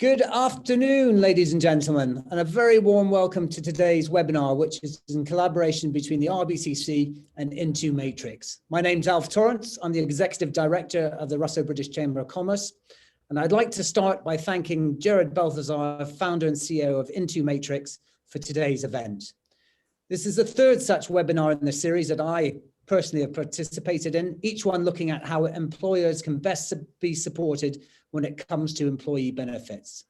Good afternoon, ladies and gentlemen, and a very warm welcome to today's webinar, which is in collaboration between the RBCC and In2Matrix. My name's Alf Torrance. I'm the Executive Director of the Russo-British Chamber of Commerce, and I'd like to start by thanking Gerard Balthazar, founder and CEO of In2Matrix, for today's event. This is the third such webinar in the series that I personally have participated in, each one looking at how employers can best be supported when it comes to employee benefits.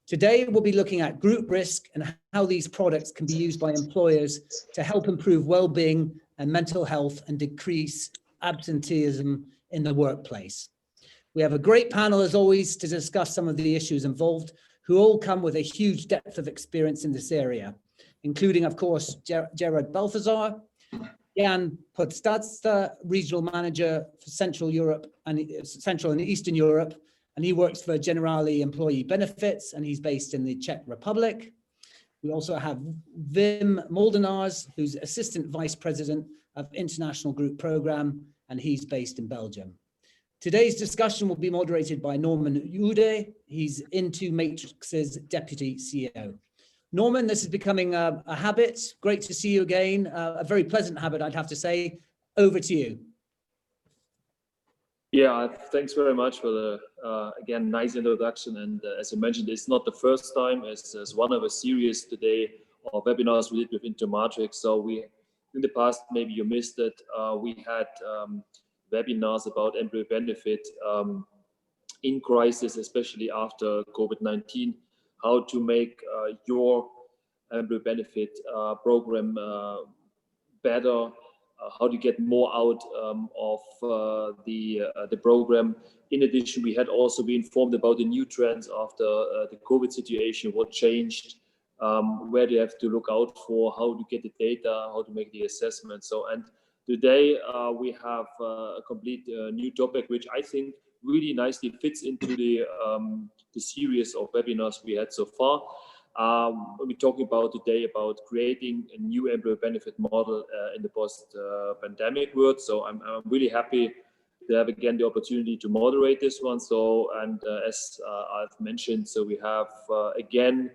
Today, we'll be looking at group risk and how these products can be used by employers to help improve well-being and mental health and decrease absenteeism in the workplace. We have a great panel, as always, to discuss some of the issues involved, who all come with a huge depth of experience in this area, including, of course, Gerard Balthazar, Jan Podstadsta, Regional Manager for Central and Eastern Europe, and he works for Generali Employee Benefits, and he's based in the Czech Republic. We also have Wim Moldenaars, who's Assistant Vice President of International Group Program, and he's based in Belgium. Today's discussion will be moderated by Norman Ude. He's In2Matrix's Deputy CEO. Norman, this is becoming a habit. Great to see you again. A very pleasant habit, I'd have to say. Over to you. Yeah, thanks very much for the, again, nice introduction. And as you mentioned, it's not the first time. It's one of a series today of webinars we did with In2Matrix. So in the past, maybe you missed it, we had webinars about employee benefit in crisis, especially after COVID-19. How to make your employee benefit program better, how to get more out of the program. In addition, we had also been informed about the new trends after the COVID situation, what changed, where they have to look out for, how to get the data, how to make the assessment. So, and today we have a complete new topic, which I think really nicely fits into the series of webinars we had so far. We're talking about today about creating a new employee benefit model in the post-pandemic world. So I'm really happy to have again the opportunity to moderate this one. So, and as I've mentioned, so we have again,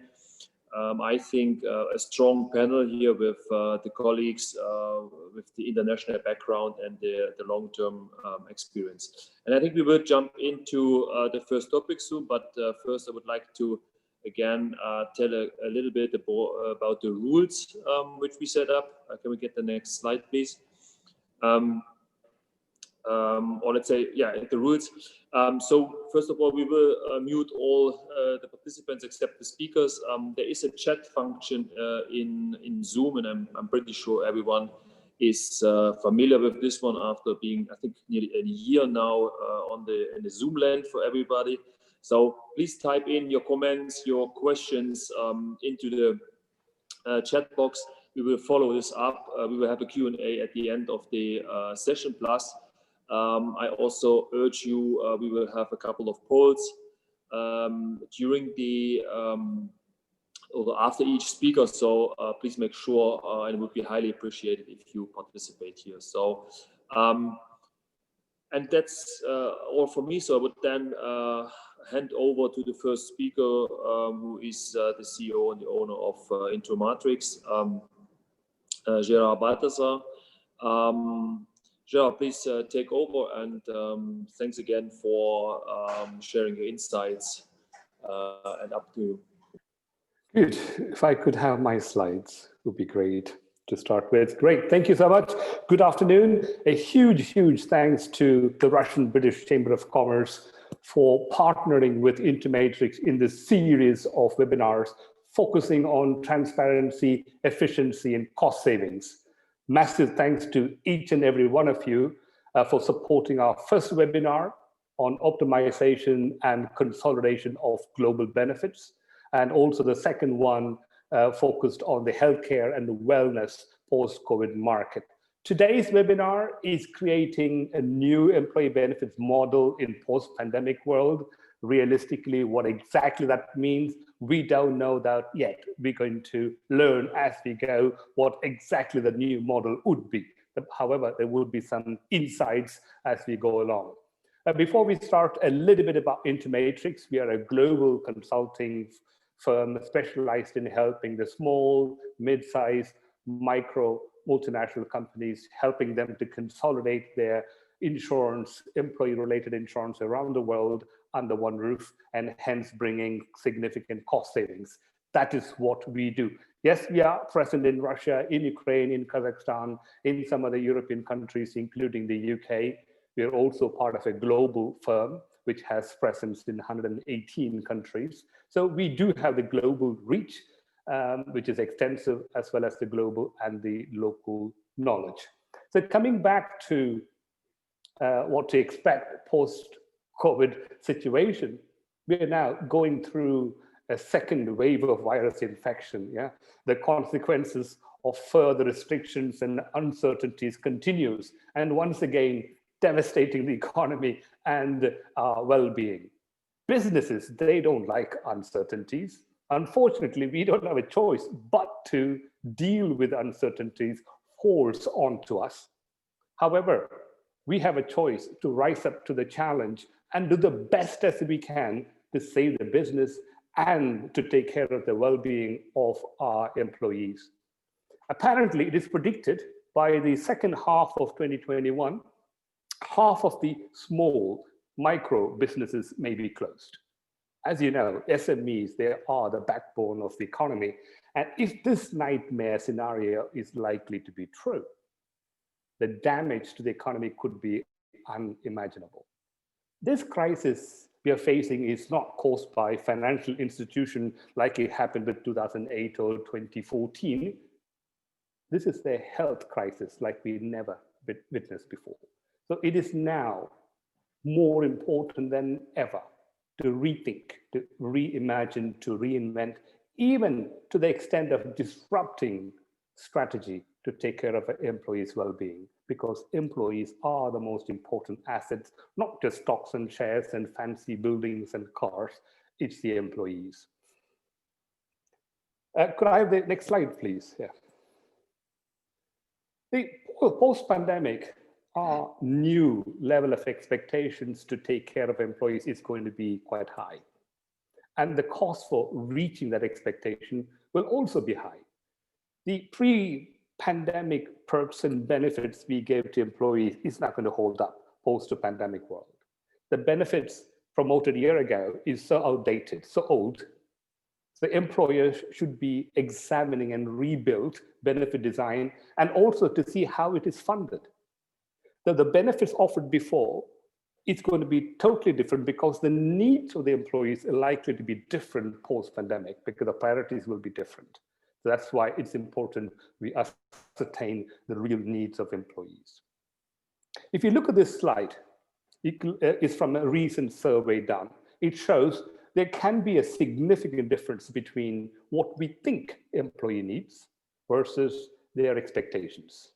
I think a strong panel here with the colleagues with the international background and the long-term experience. And I think we will jump into the first topic soon, but first I would like to again tell a little bit about the rules which we set up. Can we get the next slide, please? Or let's say, yeah, the rules. So first of all, we will mute all the participants except the speakers. There is a chat function in Zoom, and I'm pretty sure everyone is familiar with this one after being, I think, nearly a year now in the Zoom land for everybody. So please type in your comments, your questions into the chat box. We will follow this up. We will have a Q&A at the end of the session. Plus, I also urge you, we will have a couple of polls during the or after each speaker. So please make sure, and it would be highly appreciated if you participate here. So, and that's all for me. So I would then hand over to the first speaker, who is the CEO and the owner of In2Matrix, Gerard Balthazar. Gerard, please take over, and thanks again for sharing your insights, and up to you. Good. If I could have my slides, it would be great to start with. Great. Thank you so much. Good afternoon. A huge thanks to the Russian-British Chamber of Commerce for partnering with In2Matrix in this series of webinars focusing on transparency, efficiency, and cost savings. Massive thanks to each and every one of you for supporting our first webinar on optimization and consolidation of global benefits, and also the second one focused on the healthcare and the wellness post-COVID market. Today's webinar is creating a new employee benefits model in post-pandemic world. Realistically, what exactly that means, we don't know that yet. We're going to learn as we go what exactly the new model would be. However, there will be some insights as we go along. Before we start, a little bit about In2Matrix. We are a global consulting firm specialized in helping the small, mid-sized, micro, multinational companies, helping them to consolidate their insurance, employee-related insurance around the world under one roof, and hence bringing significant cost savings. That is what we do. Yes, we are present in Russia, in Ukraine, in Kazakhstan, in some other European countries, including the UK. We are also part of a global firm which has presence in 118 countries. So we do have the global reach, which is extensive, as well as the global and the local knowledge. So coming back to what to expect post-COVID situation, we are now going through a second wave of virus infection. Yeah, the consequences of further restrictions and uncertainties continues, and once again, devastating the economy and our well-being. Businesses, they don't like uncertainties. Unfortunately, we don't have a choice but to deal with uncertainties forced onto us. However, we have a choice to rise up to the challenge and do the best as we can to save the business and to take care of the well-being of our employees. Apparently, it is predicted by the second half of 2021, half of the small micro businesses may be closed. As you know, SMEs, they are the backbone of the economy. And if this nightmare scenario is likely to be true, the damage to the economy could be unimaginable. This crisis we are facing is not caused by financial institution like it happened with 2008 or 2014. This is a health crisis like we never witnessed before. So it is now more important than ever to rethink, to reimagine, to reinvent, even to the extent of disrupting strategy to take care of our employees' well-being, because employees are the most important assets, not just stocks and shares and fancy buildings and cars, it's the employees. Could I have the next slide, please? Yeah. The post-pandemic, our new level of expectations to take care of employees is going to be quite high. And the cost for reaching that expectation will also be high. The pre-pandemic perks and benefits we gave to employees is not going to hold up post-pandemic world. The benefits promoted a year ago is so outdated, so old. The employers should be examining and rebuild benefit design and also to see how it is funded. The benefits offered before, it's going to be totally different because the needs of the employees are likely to be different post-pandemic because the priorities will be different. So that's why it's important we ascertain the real needs of employees. If you look at this slide, it's from a recent survey done. It shows there can be a significant difference between what we think employee needs versus their expectations.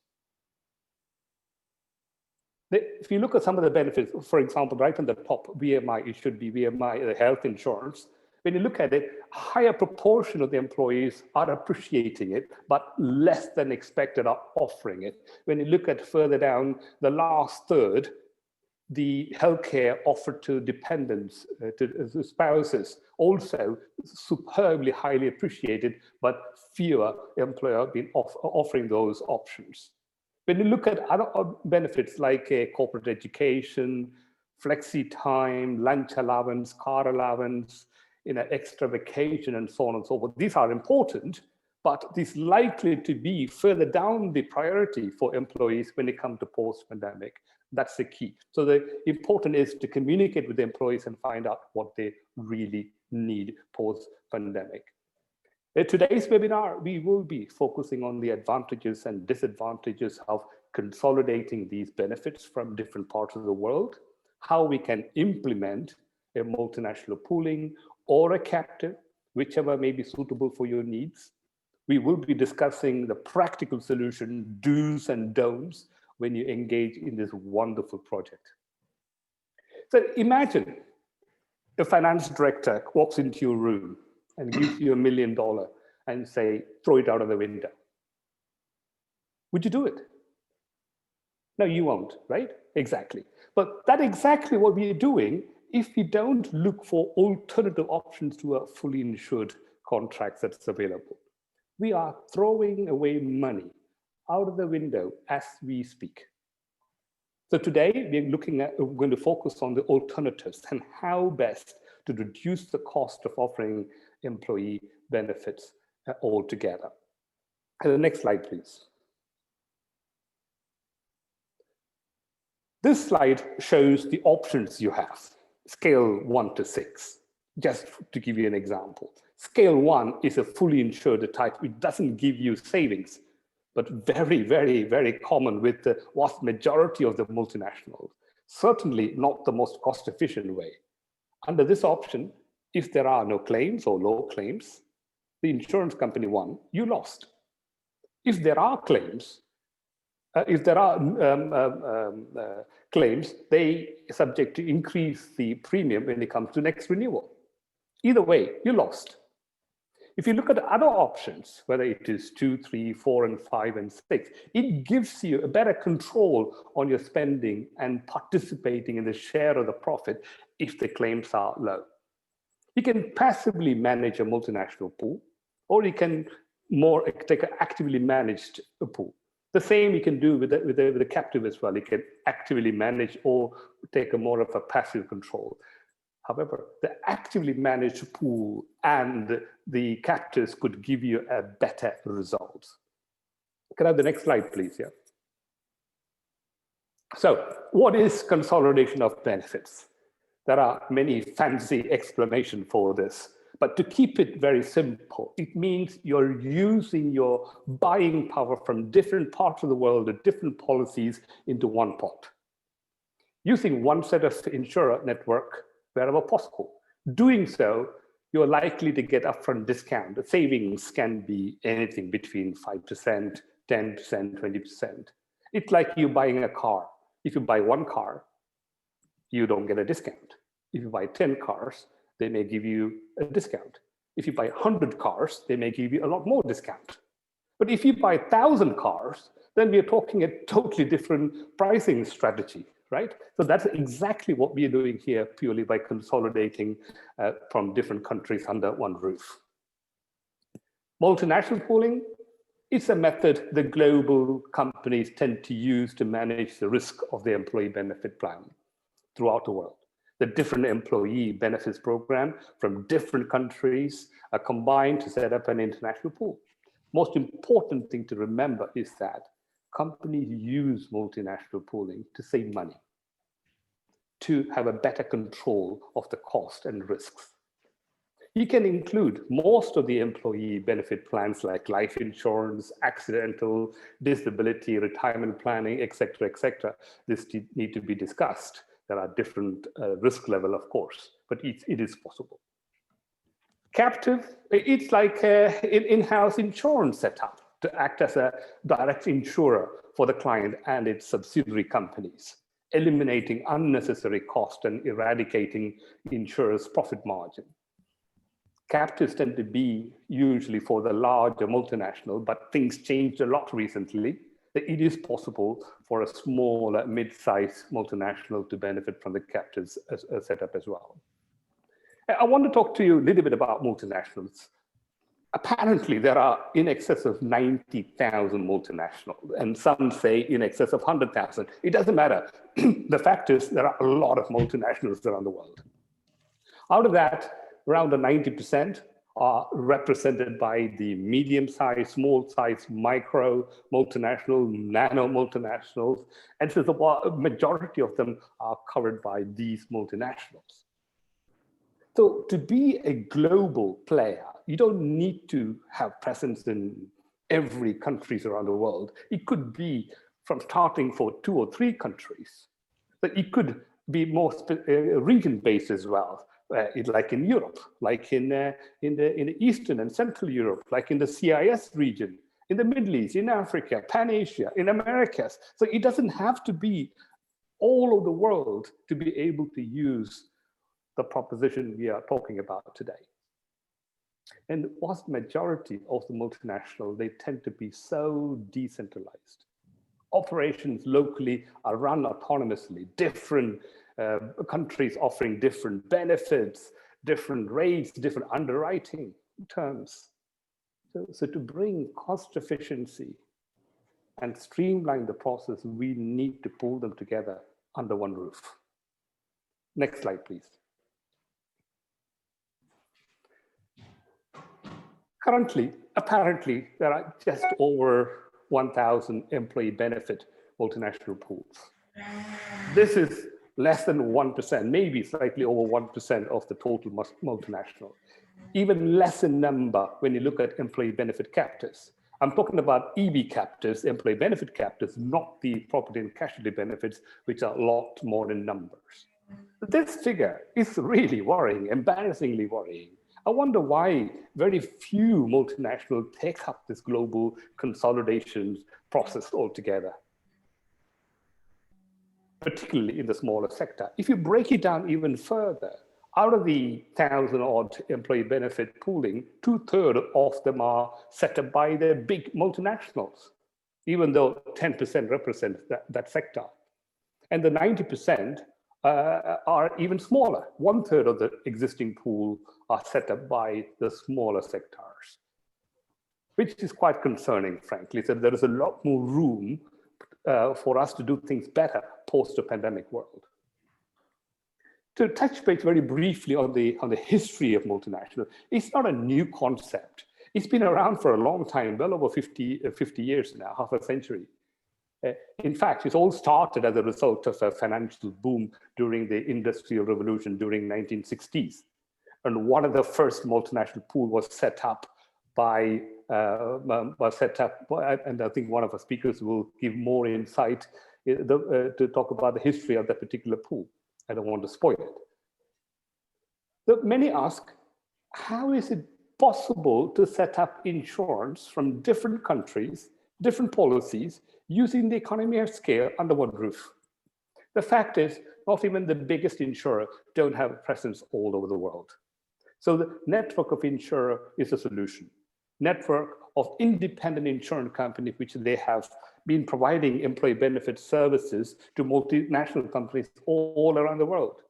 If you look at some of the benefits, for example, right on the top, VMI, it should be VMI, the health insurance. When you look at it, a higher proportion of the employees are appreciating it, but less than expected are offering it. When you look at further down, the last third, the healthcare offered to dependents, to spouses, also superbly highly appreciated, but fewer employers have been offering those options. When you look at other benefits like corporate education, flexi time, lunch allowance, car allowance, extra vacation, and so on and so forth, these are important, but it's likely to be further down the priority for employees when it comes to post-pandemic. That's the key. So the important is to communicate with the employees and find out what they really need post-pandemic. In today's webinar, we will be focusing on the advantages and disadvantages of consolidating these benefits from different parts of the world, how we can implement a multinational pooling or a captive, whichever may be suitable for your needs. We will be discussing the practical solution, do's and don'ts, when you engage in this wonderful project. So imagine a finance director walks into your room and gives you $1 million and say, throw it out of the window. Would you do it? No, you won't, right? Exactly. But that's exactly what we are doing if we don't look for alternative options to a fully insured contract that's available. We are throwing away money out of the window as we speak. So today we're going to focus on the alternatives and how best to reduce the cost of offering employee benefits altogether. And the next slide, please. This slide shows the options you have, scale 1 to 6, just to give you an example. Scale 1 is a fully insured type. It doesn't give you savings, but very, very, very common with the vast majority of the multinationals. Certainly not the most cost-efficient way. Under this option, if there are no claims or low claims, the insurance company won, you lost. If there are claims, claims, they are subject to increase the premium when it comes to next renewal. Either way, you lost. If you look at other options, whether it is 2, 3, 4, and 5, and 6, it gives you a better control on your spending and participating in the share of the profit if the claims are low. You can passively manage a multinational pool, or you can take an actively managed pool. The same you can do with the captive as well. You can actively manage or take a more of a passive control. However, the actively managed pool and the captives could give you a better result. Can I have the next slide, please? Yeah. So what is consolidation of benefits? There are many fancy explanations for this, but to keep it very simple, it means you're using your buying power from different parts of the world, with different policies into one pot. Using one set of insurer network wherever possible. Doing so, you're likely to get upfront discount. The savings can be anything between 5%, 10%, 20%. It's like you buying a car. If you buy one car, you don't get a discount. If you buy 10 cars, they may give you a discount. If you buy 100 cars, they may give you a lot more discount. But if you buy 1,000 cars, then we're talking a totally different pricing strategy, right? So that's exactly what we are doing here, purely by consolidating from different countries under one roof. Multinational pooling, it's a method the global companies tend to use to manage the risk of their employee benefit plan throughout the world. The different employee benefits program from different countries are combined to set up an international pool. Most important thing to remember is that companies use multinational pooling to save money, to have a better control of the cost and risks. You can include most of the employee benefit plans like life insurance, accidental, disability, retirement planning, etc., etc. This need to be discussed. There are different risk level, of course, but it is possible. Captive, it's like an in-house insurance setup to act as a direct insurer for the client and its subsidiary companies, eliminating unnecessary cost and eradicating insurer's profit margin. Captives tend to be usually for the larger multinational, but things changed a lot recently. It is possible for a small, mid-sized multinational to benefit from the captives setup as well. I want to talk to you a little bit about multinationals. Apparently, there are in excess of 90,000 multinationals, and some say in excess of 100,000. It doesn't matter. The fact is, there are a lot of multinationals around the world. Out of that, around 90% are represented by the medium-sized, small-sized, micro multinational, nano multinationals, and so the majority of them are covered by these multinationals. So to be a global player, you don't need to have presence in every country around the world. It could be from starting for 2 or 3 countries, but it could be more region-based as well. Like in Europe, like in the Eastern and Central Europe, like in the CIS region, in the Middle East, in Africa, Pan-Asia, in Americas. So it doesn't have to be all over the world to be able to use the proposition we are talking about today. And the vast majority of the multinational, they tend to be so decentralized. Operations locally are run autonomously, different countries offering different benefits, different rates, different underwriting terms. So to bring cost efficiency and streamline the process, we need to pull them together under one roof. Next slide, please. Currently, apparently, there are just over 1,000 employee benefit multinational pools. This is less than 1%, maybe slightly over 1% of the total multinational. Even less in number when you look at employee benefit captives. I'm talking about EB captives, employee benefit captives, not the property and casualty benefits, which are a lot more in numbers. This figure is really worrying, embarrassingly worrying. I wonder why very few multinationals take up this global consolidation process altogether, particularly in the smaller sector. If you break it down even further, out of the 1,000-odd employee benefit pooling, 2/3 of them are set up by the big multinationals, even though 10% represent that sector. And the 90% are even smaller. 1/3 of the existing pool are set up by the smaller sectors, which is quite concerning, frankly. So there is a lot more room for us to do things better post a pandemic world. To touch base very briefly on the history of multinational, it's not a new concept. It's been around for a long time, well over 50 years now, half a century. In fact, it all started as a result of a financial boom during the Industrial Revolution during 1960s. And one of the first multinational pool was set up by, and I think one of our speakers will give more insight to talk about the history of that particular pool. I don't want to spoil it. But many ask, how is it possible to set up insurance from different countries, different policies, using the economy of scale under one roof? The fact is, not even the biggest insurer don't have a presence all over the world. So the network of insurer is a solution. Network of independent insurance companies, which they have been providing employee benefit services to multinational companies all around the world.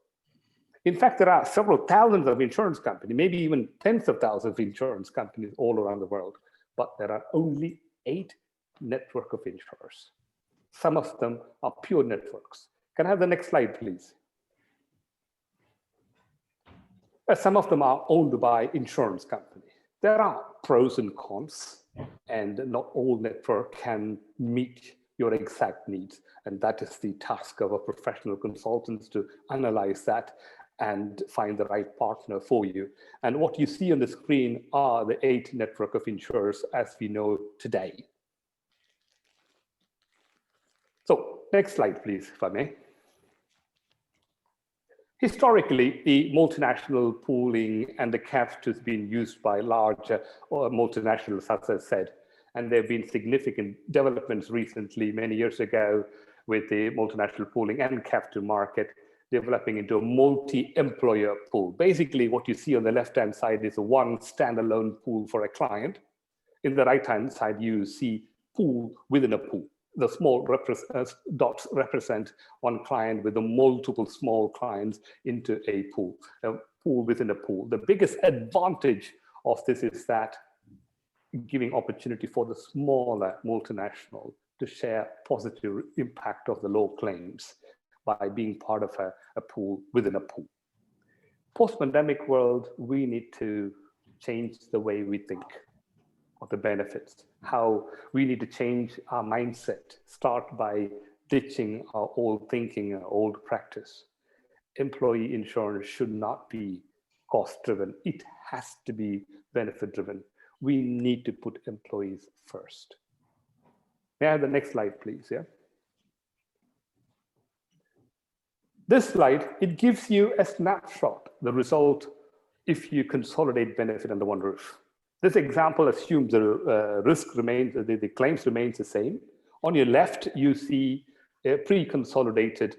In fact, there are several thousands of insurance companies, maybe even tens of thousands of insurance companies all around the world, but there are only 8 network of insurers. Some of them are pure networks. Can I have the next slide, please? Some of them are owned by insurance companies. There are pros and cons, and not all network can meet your exact needs. And that is the task of a professional consultants to analyze that and find the right partner for you. And what you see on the screen are the 8 network of insurers as we know today. So next slide, please, if I may. Historically, the multinational pooling and the captives have been used by larger multinationals, as I said, and there have been significant developments recently, many years ago, with the multinational pooling and captive market developing into a multi-employer pool. Basically, what you see on the left-hand side is one standalone pool for a client. In the right-hand side, you see pool within a pool. The small dots represent one client with the multiple small clients into a pool within a pool. The biggest advantage of this is that giving opportunity for the smaller multinational to share positive impact of the low claims by being part of a pool within a pool. Post-pandemic world, we need to change the way we think of the benefits, how we need to change our mindset, start by ditching our old thinking, our old practice. Employee insurance should not be cost-driven. It has to be benefit-driven. We need to put employees first. May I have the next slide, please? Yeah. This slide, it gives you a snapshot, the result if you consolidate benefit under one roof. This example assumes the risk remains, the claims remains the same. On your left, you see a pre-consolidated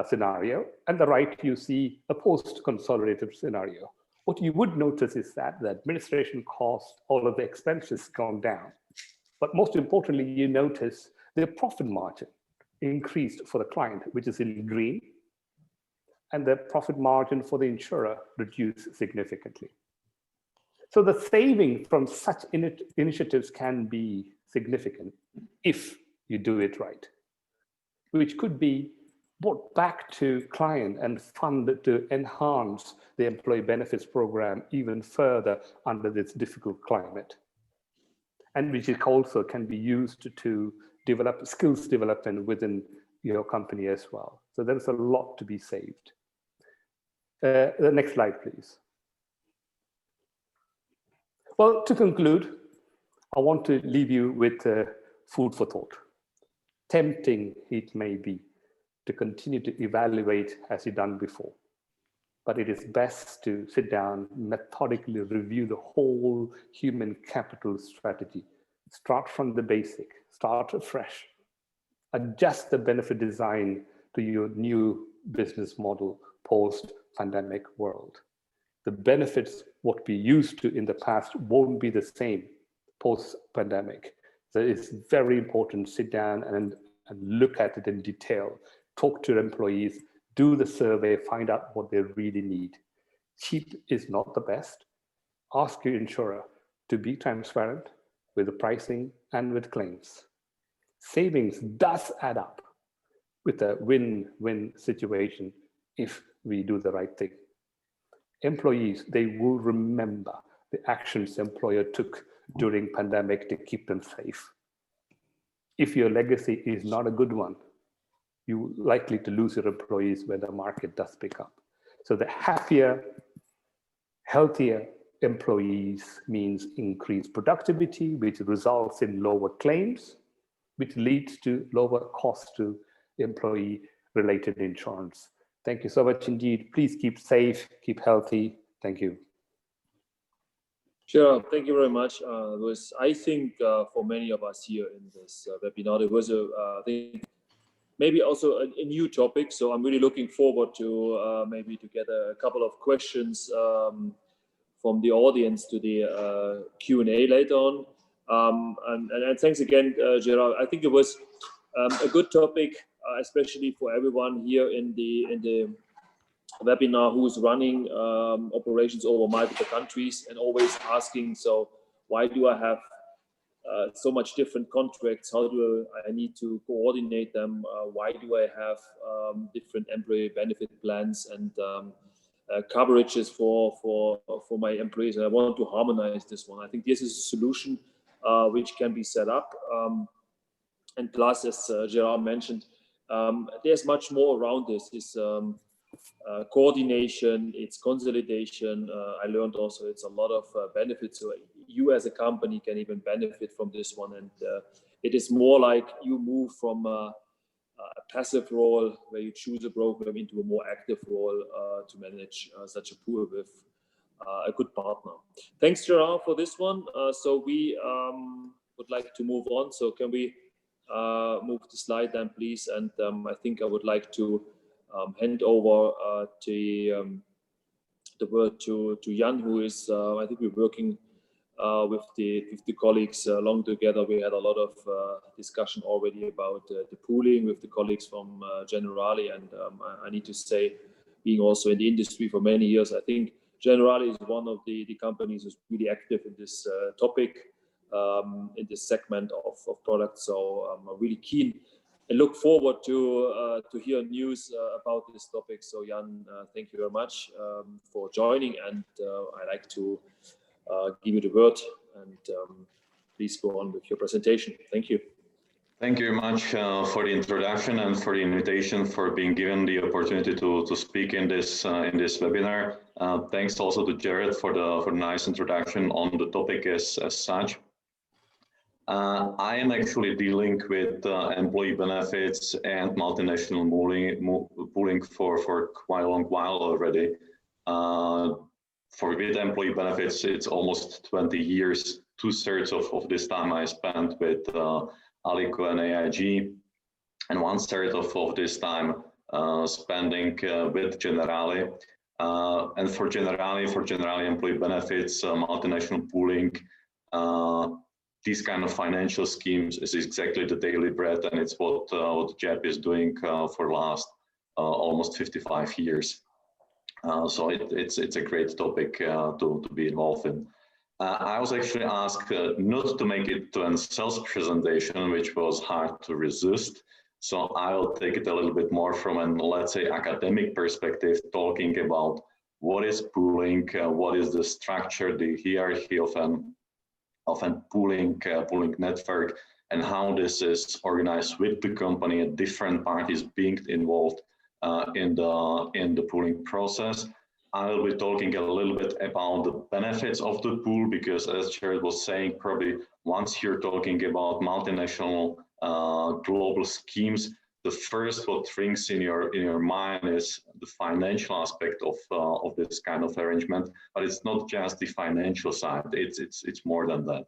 scenario, and the right, you see a post-consolidated scenario. What you would notice is that the administration cost, all of the expenses gone down. But most importantly, you notice the profit margin increased for the client, which is in green, and the profit margin for the insurer reduced significantly. So the saving from such initiatives can be significant if you do it right, which could be brought back to client and funded to enhance the employee benefits program even further under this difficult climate. And which also can be used to develop skills development within your company as well. So there's a lot to be saved. The next slide, please. Well, to conclude, I want to leave you with food for thought. Tempting it may be to continue to evaluate as you've done before, but it is best to sit down, methodically review the whole human capital strategy. Start from the basic, start afresh, adjust the benefit design to your new business model post-pandemic world. The benefits, what we used to in the past, won't be the same post-pandemic. So it's very important to sit down and look at it in detail, talk to your employees, do the survey, find out what they really need. Cheap is not the best. Ask your insurer to be transparent with the pricing and with claims. Savings does add up with a win-win situation if we do the right thing. Employees, they will remember the actions the employer took during pandemic to keep them safe. If your legacy is not a good one, you're likely to lose your employees when the market does pick up. So the happier, healthier employees means increased productivity, which results in lower claims, which leads to lower costs to employee-related insurance. Thank you so much indeed. Please keep safe, keep healthy. Thank you. Sure, thank you very much. I think for many of us here in this webinar, it was I think maybe also a new topic. So I'm really looking forward to maybe to get a couple of questions from the audience to the Q&A later on. And thanks again, Gerard. I think it was a good topic, especially for everyone here in the webinar who is running operations over multiple countries and always asking, so why do I have so much different contracts? How do I need to coordinate them? Why do I have different employee benefit plans and coverages for my employees? And I want to harmonize this one. I think this is a solution which can be set up. And plus, as Gerard mentioned, there's much more around this. It's coordination, it's consolidation. I learned also it's a lot of benefits. So you as a company can even benefit from this one. And it is more like you move from a passive role where you choose a broker into a more active role to manage such a pool with a good partner. Thanks, Gerard, for this one. So we would like to move on. So can we move the slide then, please? And I think I would like to hand over the word to Jan, who is, I think we're working with the colleagues along together. We had a lot of discussion already about the pooling with the colleagues from Generali, and I need to say, being also in the industry for many years, I think Generali is one of the companies who's really active in this topic, in this segment of products. So I'm really keen and look forward to hear news about this topic. So Jan, thank you very much for joining, and I'd like to give you the word, and please go on with your presentation. Thank you. Thank you very much for the introduction and for the invitation, for being given the opportunity to speak in this webinar. Thanks also to Jared for the nice introduction on the topic as such. I am actually dealing with employee benefits and multinational pooling for quite a long while already. With employee benefits, it's almost 20 years. 2/3 of this time I spent with Alico and AIG, and 1/3 of this time spending with Generali. And for Generali employee benefits, multinational pooling, these kind of financial schemes is exactly the daily bread, and it's what JEP is doing for the last almost 55 years. So it's a great topic to be involved in. I was actually asked not to make it to a sales presentation, which was hard to resist. So I'll take it a little bit more from an, let's say, academic perspective, talking about what is pooling, what is the structure, the hierarchy of an pooling network, and how this is organized with the company and different parties being involved in the pooling process. I'll be talking a little bit about the benefits of the pool, because as Jared was saying, probably once you're talking about multinational global schemes, the first what rings in your mind is the financial aspect of this kind of arrangement, but it's not just the financial side, it's more than that.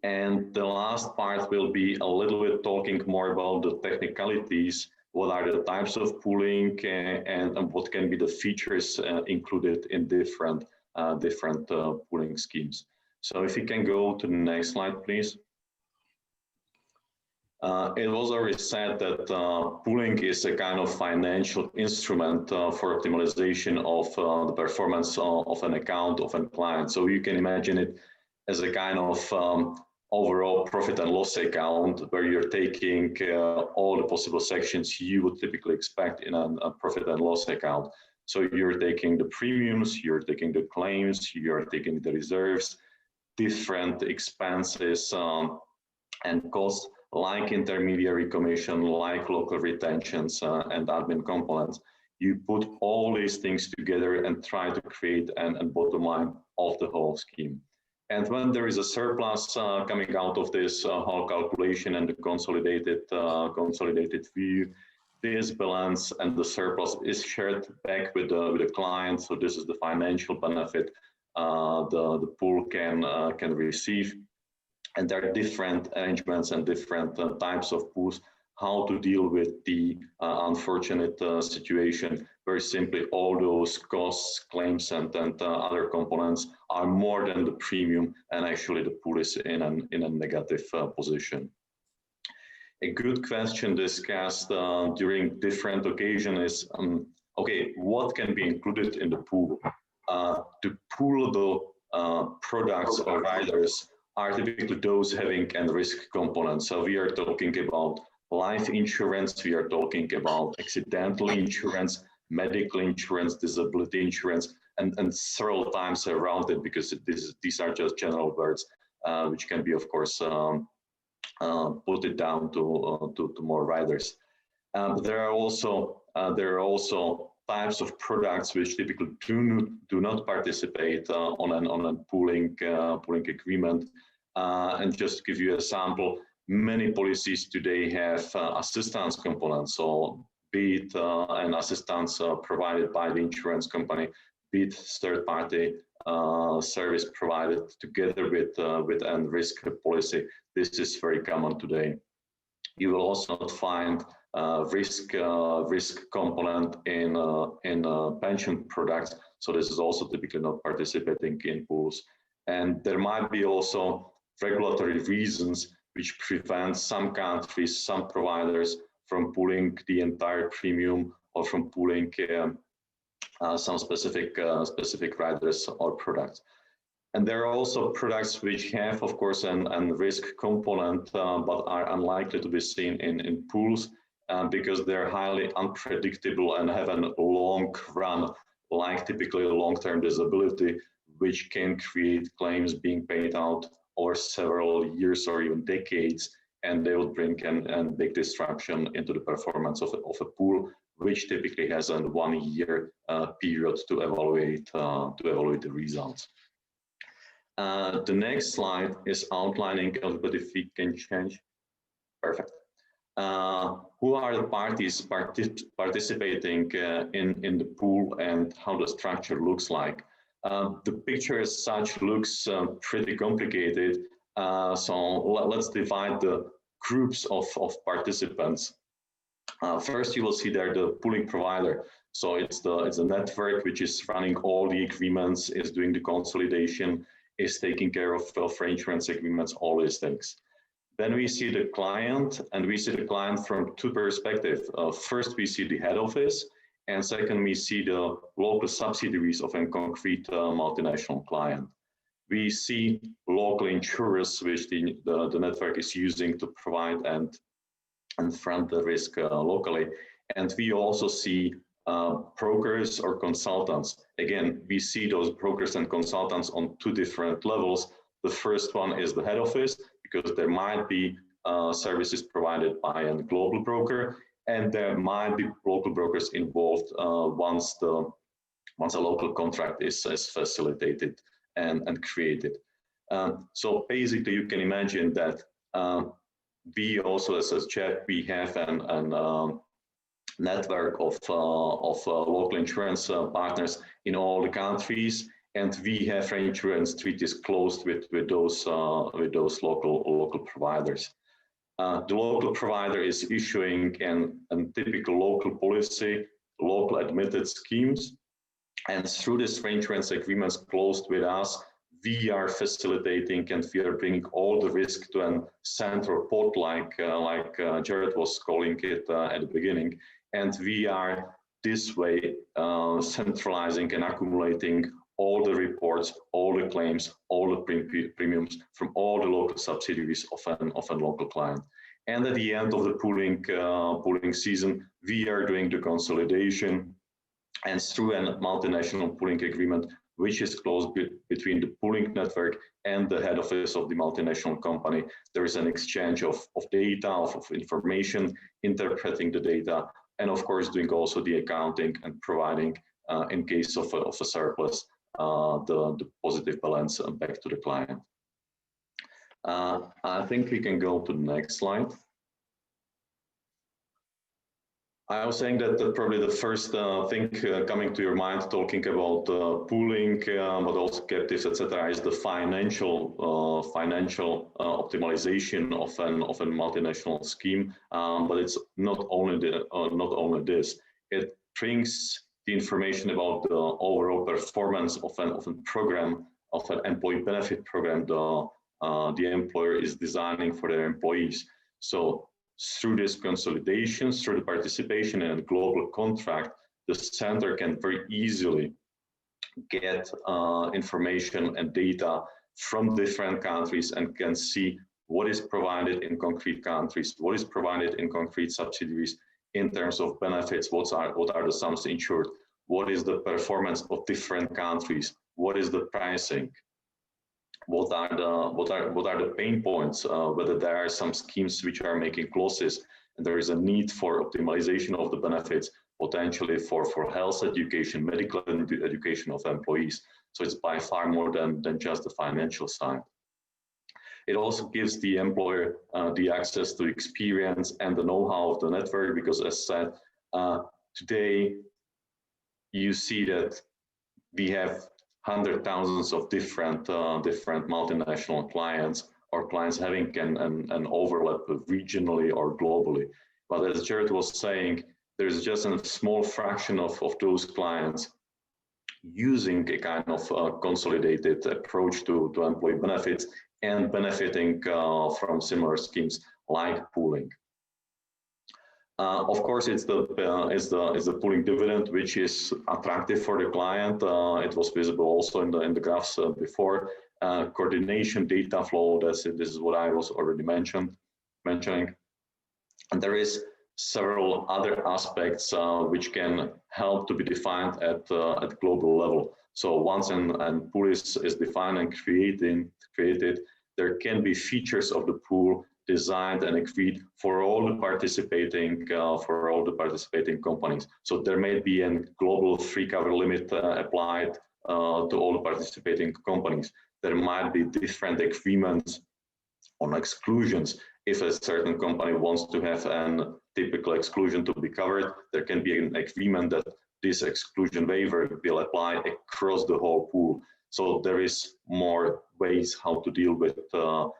And the last part will be a little bit talking more about the technicalities. What are the types of pooling and what can be the features included in different pooling schemes. So if you can go to the next slide, please. It was already said that pooling is a kind of financial instrument for optimization of the performance of an account of a client. So you can imagine it as a kind of overall profit and loss account, where you're taking all the possible sections you would typically expect in a profit and loss account. So you're taking the premiums, you're taking the claims, you're taking the reserves, different expenses and costs, like intermediary commission, like local retentions and admin components. You put all these things together and try to create a bottom line of the whole scheme. And when there is a surplus coming out of this whole calculation and the consolidated view, this balance and the surplus is shared back with the client. So this is the financial benefit the pool can receive. And there are different arrangements and different types of pools, how to deal with the unfortunate situation where simply all those costs, claims, and other components are more than the premium, and actually the pool is in a negative position. A good question discussed during different occasions is, okay, what can be included in the pool? To pool the products or riders are typically those having a risk component. So we are talking about life insurance, we are talking about accidental insurance, medical insurance, disability insurance, and several times around it, because these are just general words, which can be, of course, put it down to more riders. There are also types of products which typically do not participate on a pooling agreement. And just to give you a sample, many policies today have assistance components. So be it an assistance provided by the insurance company, be it third-party service provided together with a risk policy. This is very common today. You will also not find risk component in pension products. So this is also typically not participating in pools. And there might be also regulatory reasons which prevent some countries, some providers from pooling the entire premium or from pooling some specific riders or products. And there are also products which have, of course, a risk component, but are unlikely to be seen in pools because they're highly unpredictable and have a long run, like typically a long-term disability, which can create claims being paid out over several years or even decades, and they will bring a big disruption into the performance of a pool, which typically has a 1 year period to evaluate the results. The next slide is outlining a little bit, if we can change. Perfect. Who are the parties participating in the pool and how the structure looks like? The picture as such looks pretty complicated. So let's divide the groups of participants. First, you will see there the pooling provider. So it's a network which is running all the agreements, is doing the consolidation, is taking care of reinsurance agreements, all these things. Then we see the client, and we see the client from two perspectives. First, we see the head office, and second, we see the local subsidiaries of a concrete multinational client. We see local insurers which the network is using to provide and front the risk locally. And we also see brokers or consultants. Again, we see those brokers and consultants on two different levels. The first one is the head office, because there might be services provided by a global broker, and there might be local brokers involved once a local contract is facilitated and created. So basically, you can imagine that we also, as CHEP, we have an network of local insurance partners in all the countries, and we have reinsurance treaties closed with those local providers. The local provider is issuing a typical local policy, local admitted schemes, and through these reinsurance agreements closed with us, we are facilitating and we are bringing all the risk to a central pot, like Jared was calling it at the beginning, and we are this way centralizing and accumulating all the reports, all the claims, all the premiums from all the local subsidiaries of a local client. And at the end of the pooling season, we are doing the consolidation, and through a multinational pooling agreement, which is closed between the pooling network and the head office of the multinational company, there is an exchange of data, of information, interpreting the data, and of course doing also the accounting and providing, in case of a surplus, the positive balance back to the client. I think we can go to the next slide. I was saying that probably the first thing coming to your mind talking about pooling, but also captives, etc., is the financial optimization of a multinational scheme. But it's not only this. It brings the information about the overall performance of a program, of an employee benefit program the employer is designing for their employees. So through this consolidation, through the participation in a global contract, the center can very easily get information and data from different countries and can see what is provided in concrete countries, what is provided in concrete subsidiaries in terms of benefits, what are the sums insured, what is the performance of different countries, what is the pricing, what are the pain points, whether there are some schemes which are making losses and there is a need for optimization of the benefits, potentially for health education, medical education of employees. So it's by far more than just the financial side. It also gives the employer the access to experience and the know-how of the network, because as said, today you see that we have thousands of different multinational clients, or clients having an overlap regionally or globally. But as Jared was saying, there's just a small fraction of those clients using a kind of consolidated approach to employee benefits and benefiting from similar schemes like pooling. Of course, it's the pooling dividend which is attractive for the client. It was visible also in the graphs before. Coordination, data flow. This is what I was already mentioning, and there is several other aspects which can help to be defined at global level. So once a pool is defined and created, there can be features of the pool designed and agreed for all the participating companies. So there may be a global free cover limit applied to all the participating companies. There might be different agreements on exclusions. If a certain company wants to have a typical exclusion to be covered, there can be an agreement that this exclusion waiver will apply across the whole pool. So there is more ways how to deal with the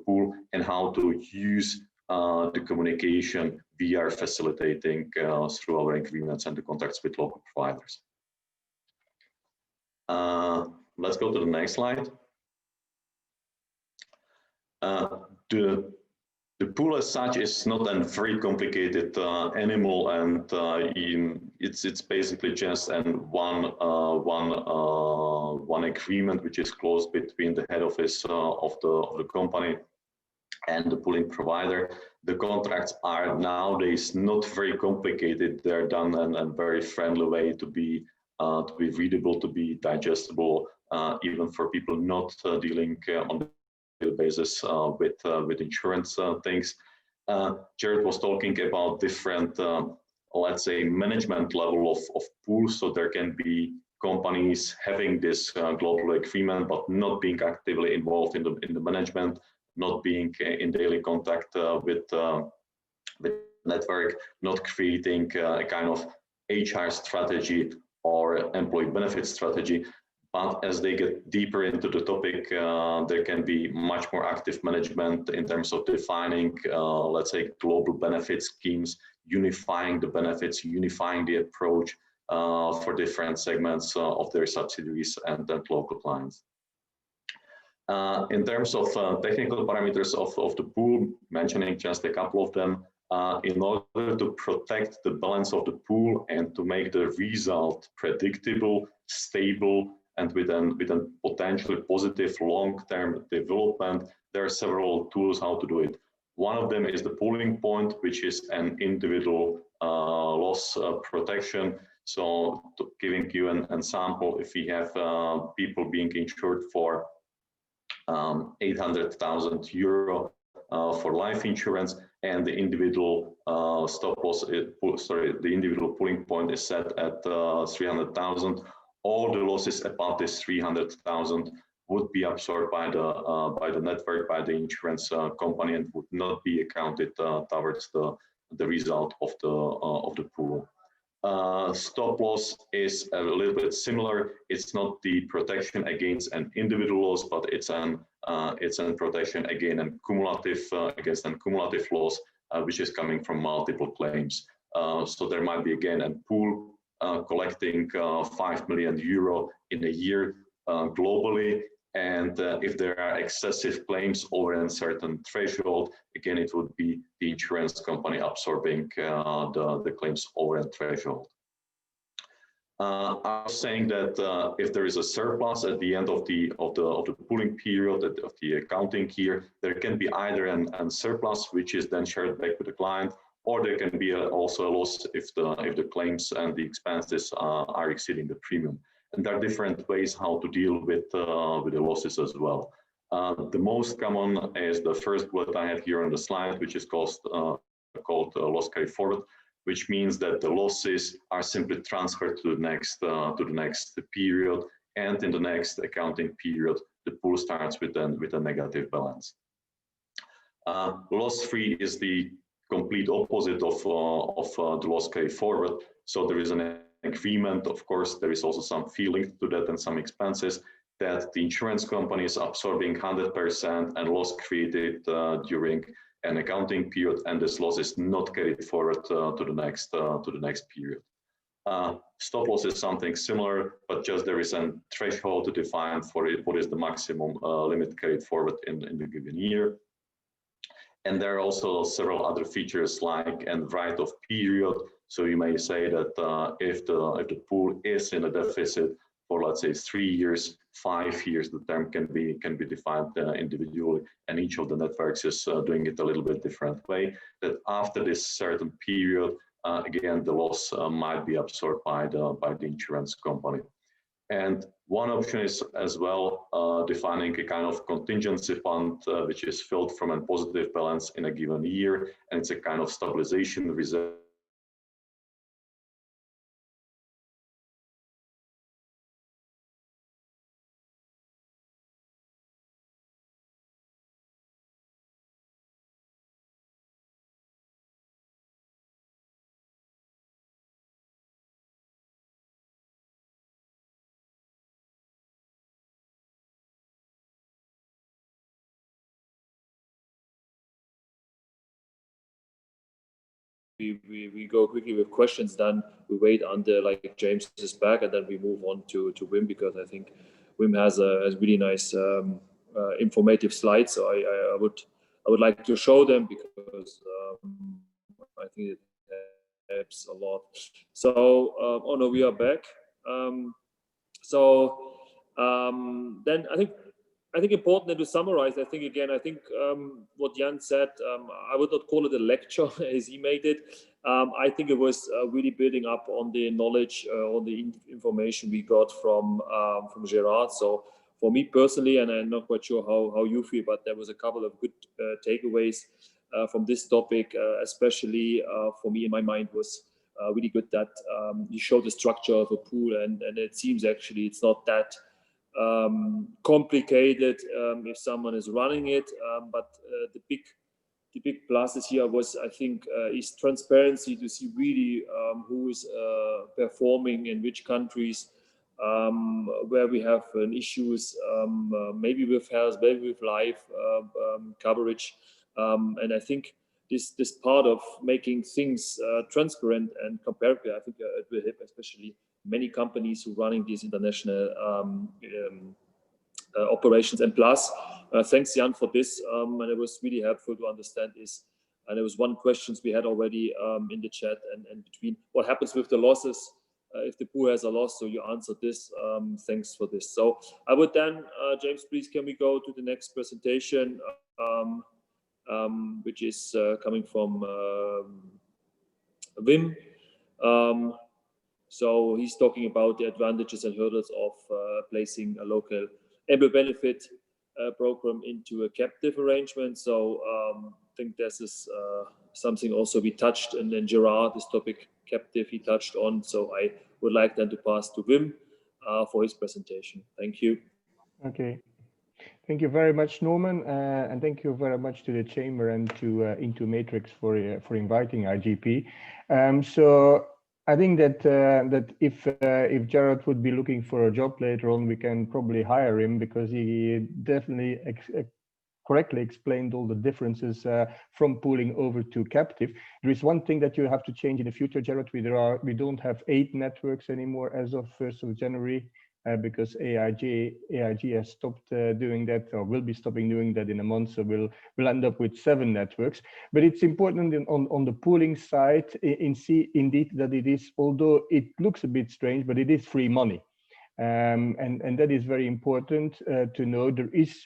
pool and how to use the communication we are facilitating through our agreements and the contracts with local providers. Let's go to the next slide. The pool as such is not a very complicated animal, and it's basically just one agreement which is closed between the head office of the company and the pooling provider. The contracts are nowadays not very complicated. They're done in a very friendly way to be readable, to be digestible, even for people not dealing on the basis with insurance things. Jared was talking about different, let's say, management level of pools. So there can be companies having this global agreement, but not being actively involved in the management, not being in daily contact with network, not creating a kind of HR strategy or employee benefit strategy. But as they get deeper into the topic, there can be much more active management in terms of defining, let's say, global benefit schemes, unifying the benefits, unifying the approach for different segments of their subsidiaries and local clients. In terms of technical parameters of the pool, mentioning just a couple of them, in order to protect the balance of the pool and to make the result predictable, stable, and with a potentially positive long-term development, there are several tools how to do it. One of them is the pooling point, which is an individual loss protection. So giving you an example, if we have people being insured for 800,000 euro for life insurance, and the individual stop loss, the individual pooling point is set at 300,000. All the losses above this 300,000 would be absorbed by the network, by the insurance company, and would not be accounted towards the result of the pool. Stop loss is a little bit similar. It's not the protection against an individual loss, but it's an protection against a cumulative loss, which is coming from multiple claims. So there might be again a pool collecting 5 million euro in a year globally, and if there are excessive claims over a certain threshold, again it would be the insurance company absorbing the claims over a threshold. I was saying that if there is a surplus at the end of the pooling period, of the accounting year, there can be either a surplus which is then shared back with the client, or there can be also a loss if the claims and the expenses are exceeding the premium. And there are different ways how to deal with the losses as well. The most common is the first what I have here on the slide, which is called loss carry forward, which means that the losses are simply transferred to the next period, and in the next accounting period, the pool starts with a negative balance. Loss free is the complete opposite of the loss carry forward. So there is an agreement, of course, there is also some fee linked to that and some expenses, that the insurance company is absorbing 100% and loss created during an accounting period, and this loss is not carried forward to the next period. Stop loss is something similar, but just there is a threshold to define for it, what is the maximum limit carried forward in the given year. And there are also several other features like a write-off period. So you may say that if the pool is in a deficit for, let's say, 3 years, 5 years, the term can be defined individually, and each of the networks is doing it a little bit different way. That after this certain period, again, the loss might be absorbed by the insurance company. And one option is as well defining a kind of contingency fund, which is filled from a positive balance in a given year, and it's a kind of stabilization reserve. We go quickly with questions, then we wait until like James is back, and then we move on to Wim, because I think Wim has a really nice informative slides. So I would like to show them because I think it helps a lot. So oh no, we are back. Then I think important to summarize. I think what Jan said, I would not call it a lecture as he made it. I think it was really building up on the knowledge, on the information we got from Gerard. So for me personally, and I'm not quite sure how you feel, but there was a couple of good takeaways from this topic, especially for me in my mind was really good that you showed the structure of a pool, and it seems actually it's not that complicated if someone is running it, but the big pluses here was, I think, is transparency to see really who is performing in which countries, where we have issues, maybe with health, maybe with life coverage, and I think this part of making things transparent and comparable, I think it will help especially many companies who are running these international operations. And plus, thanks Jan for this, and it was really helpful to understand this. And there was one question we had already in the chat and between what happens with the losses if the pool has a loss. So you answered this. Thanks for this. So I would then, James, please, can we go to the next presentation, which is coming from Wim. So he's talking about the advantages and hurdles of placing a local able benefit program into a captive arrangement. So I think this is something also we touched, and then Gerard, this topic captive, he touched on. So I would like then to pass to Wim for his presentation. Thank you. Okay. Thank you very much, Norman, and thank you very much to the Chamber and to In2Matrix for inviting IGP. So I think that if Jared would be looking for a job later on, we can probably hire him, because he definitely correctly explained all the differences from pooling over to captive. There is one thing that you have to change in the future, Jared. We don't have 8 networks anymore as of 1st of January. Because AIG has stopped doing that, or will be stopping doing that in a month, so we'll end up with 7 networks. But it's important on the pooling side, indeed, that it is, although it looks a bit strange, but it is free money, and that is very important to know. There is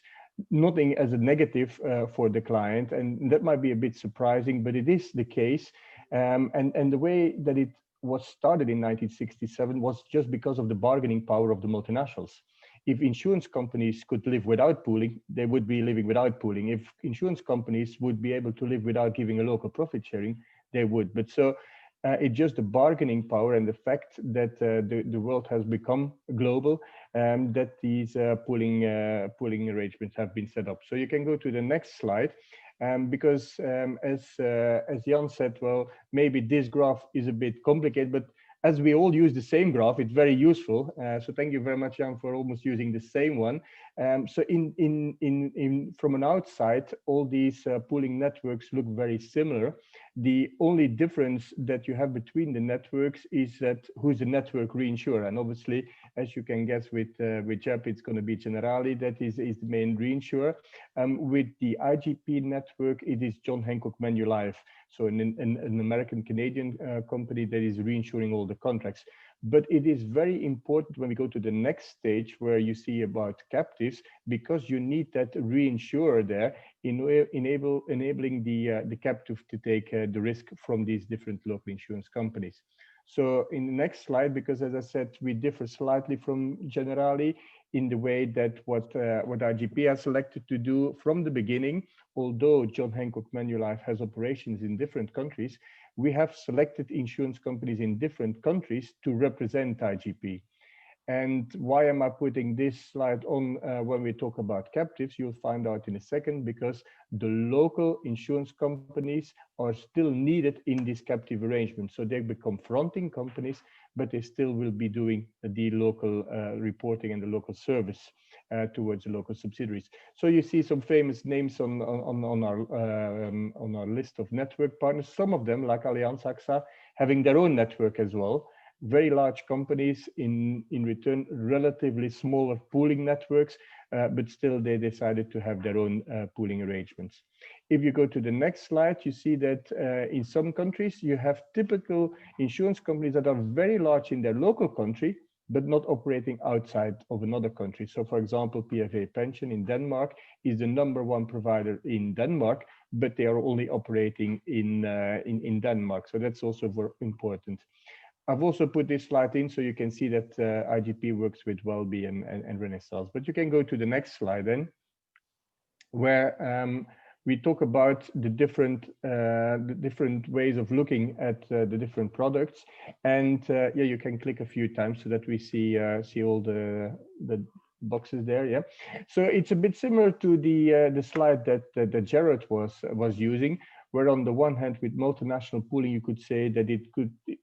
nothing as a negative for the client, and that might be a bit surprising, but it is the case. And the way that it was started in 1967 was just because of the bargaining power of the multinationals. If insurance companies could live without pooling, they would be living without pooling. If insurance companies would be able to live without giving a local profit sharing, they would. But so it's just the bargaining power and the fact that the world has become global, that these pooling arrangements have been set up. So you can go to the next slide. Because as Jan said, well, maybe this graph is a bit complicated, but as we all use the same graph, it's very useful. So thank you very much, Jan, for almost using the same one. So from an outside, all these pooling networks look very similar. The only difference that you have between the networks is that who's the network reinsurer, and obviously, as you can guess, with JAP, it's going to be Generali that is the main reinsurer. With the IGP network, it is John Hancock Manulife, so an American-Canadian company that is reinsuring all the contracts. But it is very important when we go to the next stage where you see about captives, because you need that reinsurer there enabling the captive to take the risk from these different local insurance companies. So in the next slide, because as I said, we differ slightly from Generali in the way that what IGP has selected to do from the beginning, although John Hancock Manulife has operations in different countries, we have selected insurance companies in different countries to represent IGP. And why am I putting this slide on when we talk about captives? You'll find out in a second, because the local insurance companies are still needed in this captive arrangement. So they become fronting companies, but they still will be doing the local reporting and the local service towards the local subsidiaries. So you see some famous names on our list of network partners. Some of them, like Allianz AXA, having their own network as well. very large companies, in return relatively smaller pooling networks, but still they decided to have their own pooling arrangements. If you go to the next slide, you see that in some countries you have typical insurance companies that are very large in their local country, but not operating outside of another country. So for example, PFA Pension in Denmark is the #1 provider in Denmark, but they are only operating in Denmark. So that's also very important. I've also put this slide in so you can see that IGP works with Welby and Renaissance. But you can go to the next slide then, where we talk about the different ways of looking at the different products. And yeah, you can click a few times so that we see all the boxes there. Yeah, so it's a bit similar to the slide that Jared was using, where on the one hand with multinational pooling, you could say that it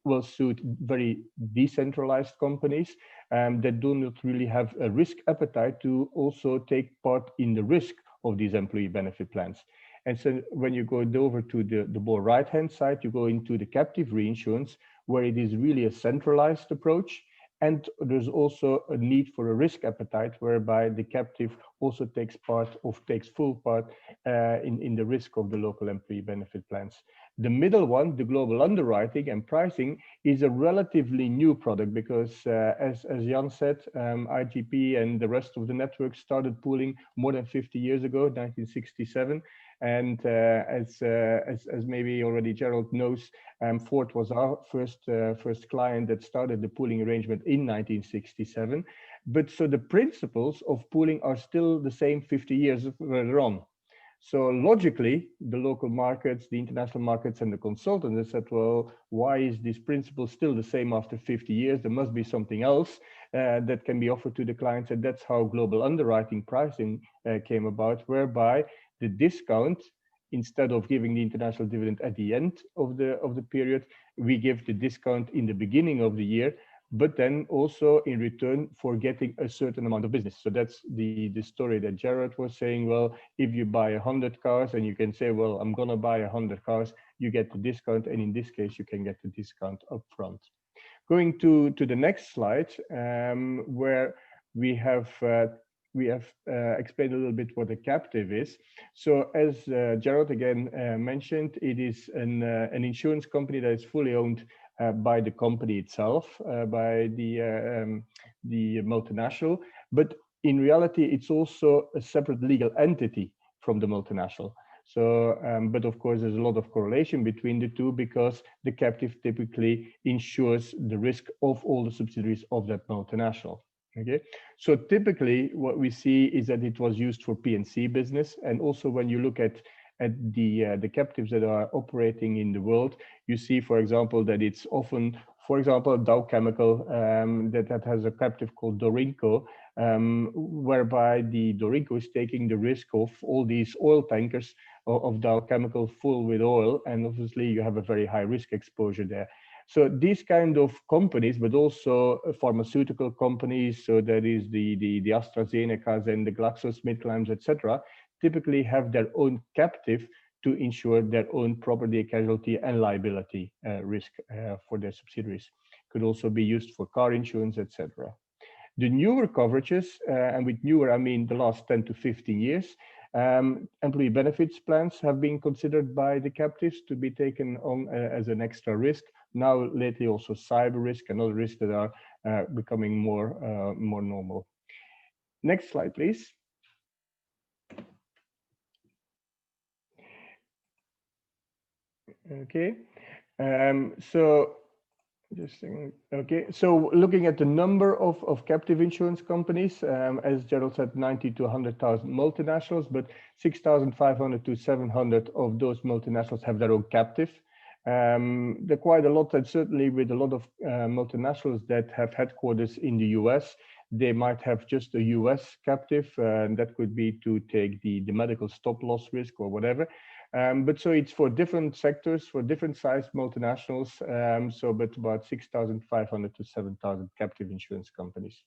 will suit very decentralized companies that do not really have a risk appetite to also take part in the risk of these employee benefit plans. And so when you go over to the more right-hand side, you go into the captive reinsurance, where it is really a centralized approach. And there's also a need for a risk appetite, whereby the captive also takes full part in the risk of the local employee benefit plans. The middle one, the global underwriting and pricing, is a relatively new product because, as Jan said, IGP and the rest of the network started pooling more than 50 years ago, 1967. And as maybe already Gerald knows, Ford was our first client that started the pooling arrangement in 1967. But so the principles of pooling are still the same 50 years further on. So logically, the local markets, the international markets, and the consultants said, well, why is this principle still the same after 50 years? There must be something else that can be offered to the clients. And that's how global underwriting pricing came about, whereby the discount, instead of giving the international dividend at the end of the period, we give the discount in the beginning of the year, but then also in return for getting a certain amount of business. So that's the story that Jared was saying. Well, if you buy 100 cars and you can say, well, I'm going to buy 100 cars, you get the discount. And in this case, you can get the discount up front. Going to the next slide, where we have explained a little bit what a captive is. So as Gerald again mentioned, it is an insurance company that is fully owned by the company itself, by the multinational, but in reality, it's also a separate legal entity from the multinational. So, but of course, there's a lot of correlation between the two because the captive typically insures the risk of all the subsidiaries of that multinational. Okay, so typically what we see is that it was used for P&C business, and also when you look at the captives that are operating in the world, you see, for example, that it's often, for example, Dow Chemical that has a captive called Dorinco, whereby the Dorinco is taking the risk of all these oil tankers of Dow Chemical full with oil, and obviously you have a very high risk exposure there. So these kind of companies, but also pharmaceutical companies, so that is the AstraZenecas and the GlaxoSmithKline, etc., typically have their own captive to insure their own property, casualty, and liability risk for their subsidiaries. Could also be used for car insurance, etc. The newer coverages, and with newer I mean the last 10 to 15 years, employee benefits plans have been considered by the captives to be taken on as an extra risk. Now lately also cyber risk and other risks that are becoming more normal. Next slide, please. Okay, so just saying, okay, so looking at the number of captive insurance companies, as Gerald said, 90 to 100,000 multinationals, but 6,500 to 700 of those multinationals have their own captive. There are quite a lot, and certainly with a lot of multinationals that have headquarters in the US, they might have just a US captive, and that could be to take the medical stop loss risk or whatever. But so it's for different sectors, for different sized multinationals, but about 6,500 to 7,000 captive insurance companies.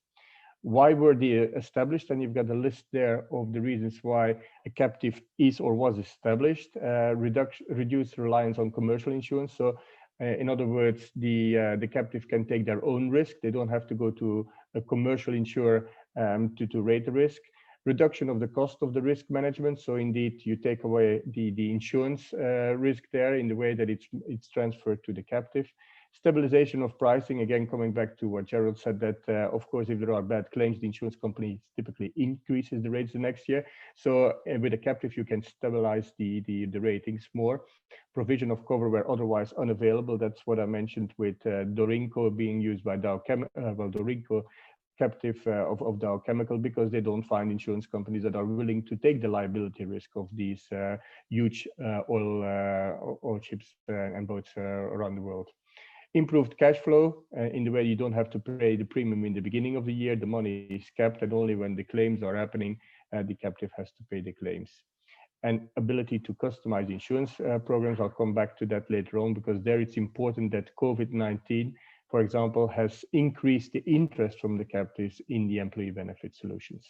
Why were they established? And you've got a list there of the reasons why a captive is or was established. Reduce reliance on commercial insurance. So In other words, the captive can take their own risk. They don't have to go to a commercial insurer to rate the risk. Reduction of the cost of the risk management. So indeed, you take away the insurance risk there in the way that it's transferred to the captive. Stabilization of pricing, again, coming back to what Gerald said, that of course, if there are bad claims, the insurance company typically increases the rates the next year. So with a captive, you can stabilize the ratings more. Provision of cover where otherwise unavailable. That's what I mentioned with Dorinco being used by Dow Dorinco captive of Dow Chemical, because they don't find insurance companies that are willing to take the liability risk of these huge oil ships and boats around the world. Improved cash flow in the way you don't have to pay the premium in the beginning of the year. The money is kept, and only when the claims are happening, the captive has to pay the claims. And ability to customize insurance programs. I'll come back to that later on, because there it's important that COVID-19, for example, has increased the interest from the captives in the employee benefit solutions.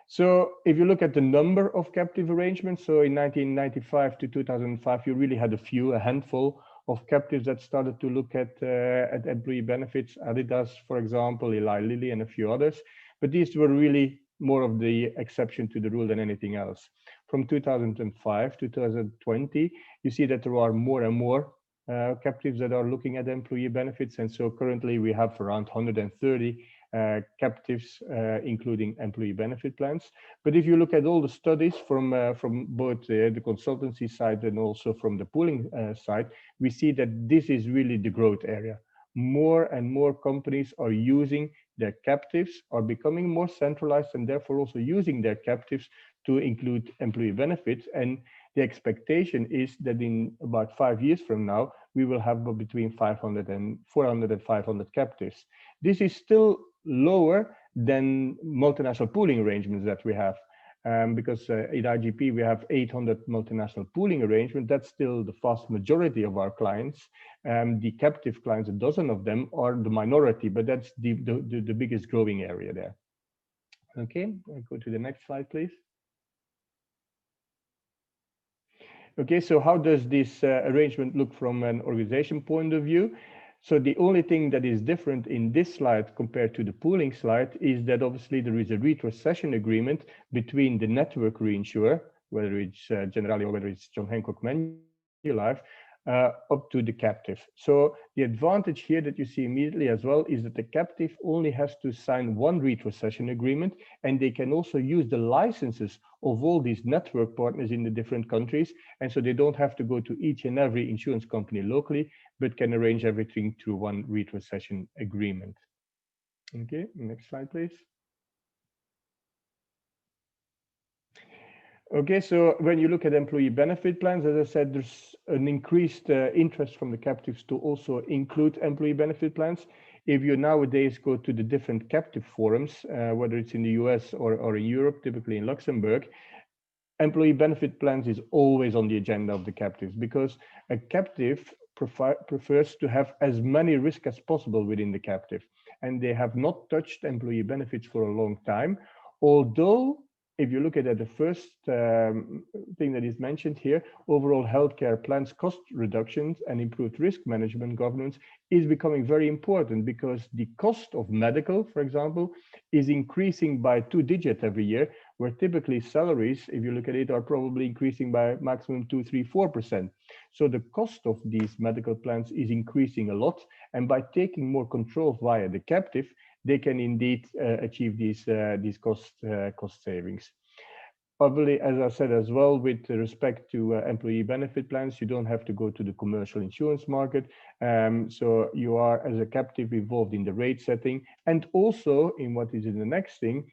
So if you look at the number of captive arrangements, so in 1995 to 2005, you really had a handful of captives that started to look at employee benefits. Adidas, for example, Eli Lilly, and a few others. But these were really more of the exception to the rule than anything else. From 2005 to 2020, you see that there are more and more captives that are looking at employee benefits. And so currently we have around 130 captives, including employee benefit plans. But if you look at all the studies from both the consultancy side and also from the pooling side, we see that this is really the growth area. More and more companies are using their captives, are becoming more centralized, and therefore also using their captives to include employee benefits. And the expectation is that in about 5 years from now, we will have between 400 and 500 captives. This is still lower than multinational pooling arrangements that we have. Because at IGP, we have 800 multinational pooling arrangements. That's still the vast majority of our clients. The captive clients, a dozen of them, are the minority, but that's the biggest growing area there. Okay, I'll go to the next slide, please. Okay, so how does this arrangement look from an organization point of view? So the only thing that is different in this slide compared to the pooling slide is that obviously there is a retrocession agreement between the network reinsurer, whether it's Generali or whether it's John Hancock Manulife, up to the captive. So the advantage here that you see immediately as well is that the captive only has to sign one retrocession agreement, and they can also use the licenses of all these network partners in the different countries. And so they don't have to go to each and every insurance company locally, but can arrange everything through one retrocession agreement. Okay, next slide, please. Okay, so when you look at employee benefit plans, as I said, there's an increased interest from the captives to also include employee benefit plans. If you nowadays go to the different captive forums, whether it's in the US or in Europe, typically in Luxembourg, employee benefit plans is always on the agenda of the captives, because a captive prefers to have as many risks as possible within the captive. And they have not touched employee benefits for a long time, although if you look at the first thing that is mentioned here, overall healthcare plans cost reductions and improved risk management governance is becoming very important, because the cost of medical, for example, is increasing by 2-digit every year, where typically salaries, if you look at it, are probably increasing by maximum 2, 3, 4%. So the cost of these medical plans is increasing a lot, and by taking more control via the captive, they can indeed achieve these cost savings. Probably, as I said as well, with respect to employee benefit plans, you don't have to go to the commercial insurance market. So you are, as a captive, involved in the rate setting, and also in what is in the next thing,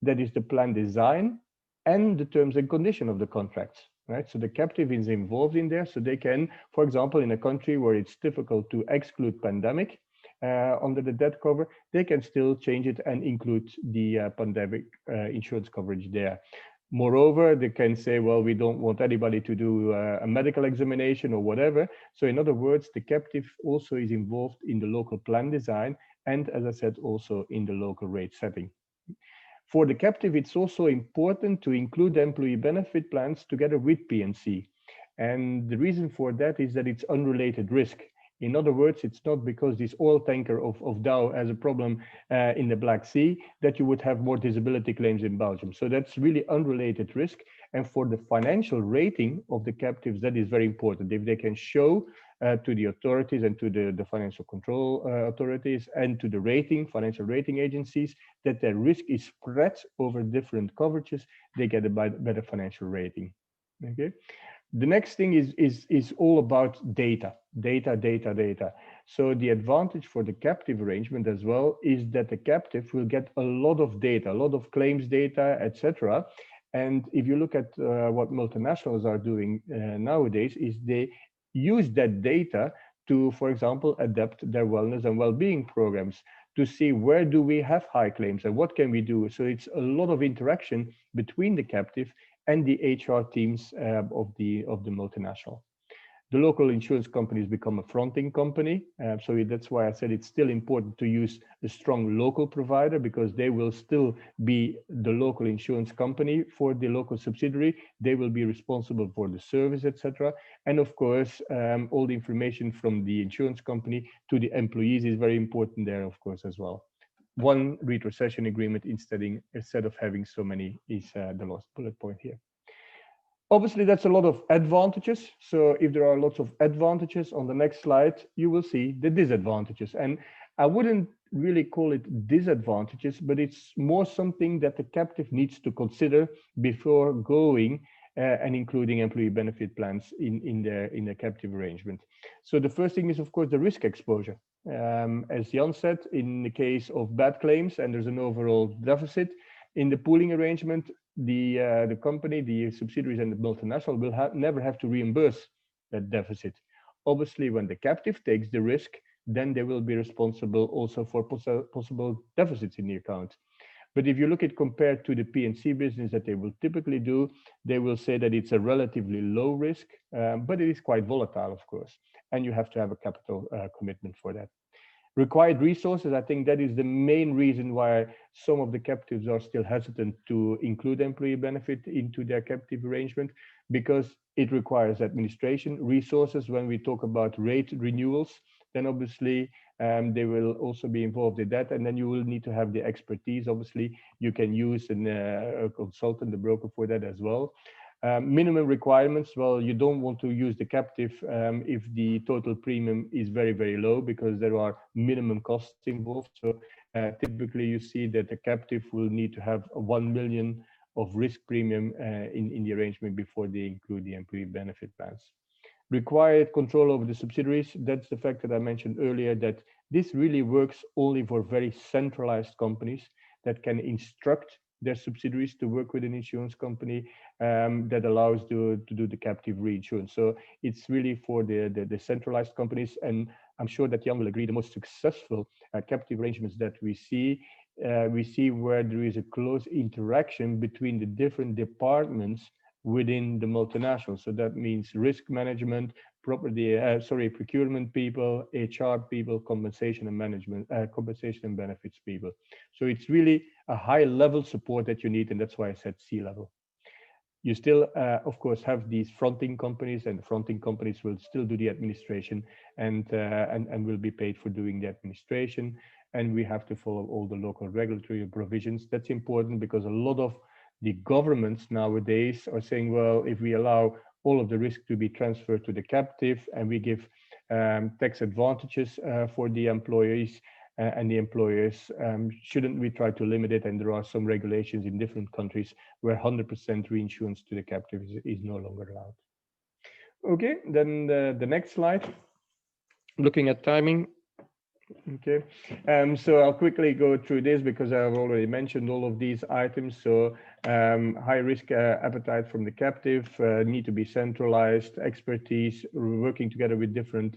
that is the plan design and the terms and conditions of the contracts. Right, so the captive is involved in there, so they can, for example, in a country where it's difficult to exclude pandemic, under the death cover, they can still change it and include the pandemic insurance coverage there. Moreover, they can say, well, we don't want anybody to do a medical examination or whatever. So in other words, the captive also is involved in the local plan design and, as I said, also in the local rate setting. For the captive, it's also important to include employee benefit plans together with P&C. And the reason for that is that it's unrelated risk. In other words, it's not because this oil tanker of Dow has a problem in the Black Sea that you would have more disability claims in Belgium. So that's really unrelated risk. And for the financial rating of the captives, that is very important. If they can show to the authorities and to the financial control authorities and to the financial rating agencies that their risk is spread over different coverages, they get a better financial rating. Okay. The next thing is all about data. So the advantage for the captive arrangement as well is that the captive will get a lot of data, a lot of claims data, etc. And if you look at what multinationals are doing nowadays, is they use that data to, for example, adapt their wellness and well-being programs to see where do we have high claims and what can we do. So it's a lot of interaction between the captive and the HR teams of the multinational. The local insurance companies become a fronting company. So that's why I said it's still important to use a strong local provider, because they will still be the local insurance company for the local subsidiary. They will be responsible for the service, etc. And of course, all the information from the insurance company to the employees is very important there, of course, as well. One retrocession agreement instead of having so many is the last bullet point here. Obviously, that's a lot of advantages. So if there are lots of advantages on the next slide, you will see the disadvantages. And I wouldn't really call it disadvantages, but it's more something that the captive needs to consider before going and including employee benefit plans in their captive arrangement. So the first thing is, of course, the risk exposure. As Jan said, in the case of bad claims and there's an overall deficit, in the pooling arrangement, the company, the subsidiaries and the multinational will never have to reimburse that deficit. Obviously, when the captive takes the risk, then they will be responsible also for possible deficits in the account. But if you look at compared to the P&C business that they will typically do, they will say that it's a relatively low risk, but it is quite volatile, of course, and you have to have a capital commitment for that. Required resources, I think that is the main reason why some of the captives are still hesitant to include employee benefit into their captive arrangement, because it requires administration resources. When we talk about rate renewals, then obviously they will also be involved in that, and then you will need to have the expertise. Obviously, you can use a consultant, a broker for that as well. Minimum requirements, well, you don't want to use the captive if the total premium is very, very low, because there are minimum costs involved. So typically you see that the captive will need to have 1 million of risk premium in the arrangement before they include the employee benefit plans. Required control over the subsidiaries, that's the fact that I mentioned earlier, that this really works only for very centralized companies that can instruct their subsidiaries to work with an insurance company that allows to do the captive reinsurance. So it's really for the centralized companies, and I'm sure that Jan will agree the most successful captive arrangements that we see where there is a close interaction between the different departments within the multinational. So that means risk management, procurement people, HR people, compensation and management, compensation and benefits people. So it's really a high level support that you need, and that's why I said C-level. You still, of course, have these fronting companies, and the fronting companies will still do the administration and will be paid for doing the administration. And we have to follow all the local regulatory provisions. That's important because a lot of the governments nowadays are saying, well, if we allow all of the risk to be transferred to the captive and we give tax advantages for the employees and the employers, shouldn't we try to limit it? And there are some regulations in different countries where 100% reinsurance to the captive is no longer allowed. Okay, then the next slide, looking at timing. Okay, so I'll quickly go through this because I've already mentioned all of these items. So high risk appetite from the captive, need to be centralized, expertise, working together with different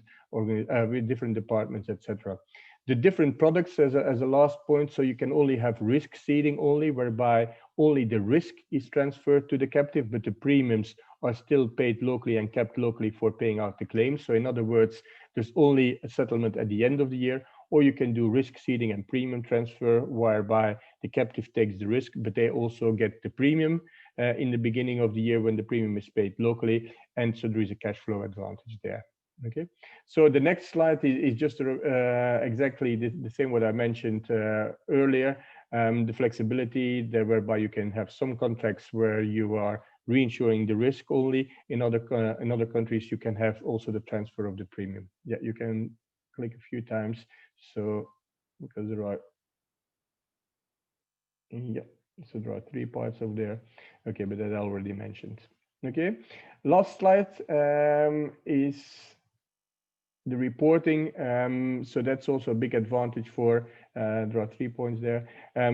departments, etc. The different products as a last point, so you can only have risk ceding only, whereby only the risk is transferred to the captive, but the premiums are still paid locally and kept locally for paying out the claims. So in other words, there's only a settlement at the end of the year, or you can do risk ceding and premium transfer, whereby the captive takes the risk, but they also get the premium in the beginning of the year when the premium is paid locally. And so there is a cash flow advantage there. Okay, so the next slide is just exactly the same what I mentioned earlier. The flexibility there, whereby you can have some contracts where you are reinsuring the risk only. In other countries, you can have also the transfer of the premium. Yeah, you can click a few times. So because there are, yeah, so there are 3 parts of there. Okay, but that I already mentioned. Okay, last slide is the reporting. So that's also a big advantage for, there are 3 points there.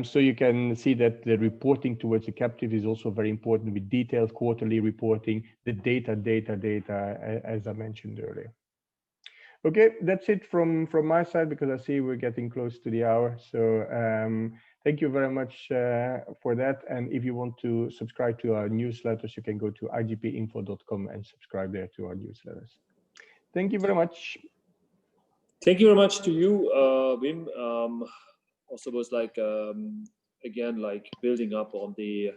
So you can see that the reporting towards the captive is also very important with detailed quarterly reporting, the data, as I mentioned earlier. Okay, that's it from my side, because I see we're getting close to the hour. So thank you very much for that. And if you want to subscribe to our newsletters, you can go to igpinfo.com and subscribe there to our newsletters. Thank you very much. Thank you very much to you, Wim. Also was like, again, like building up on the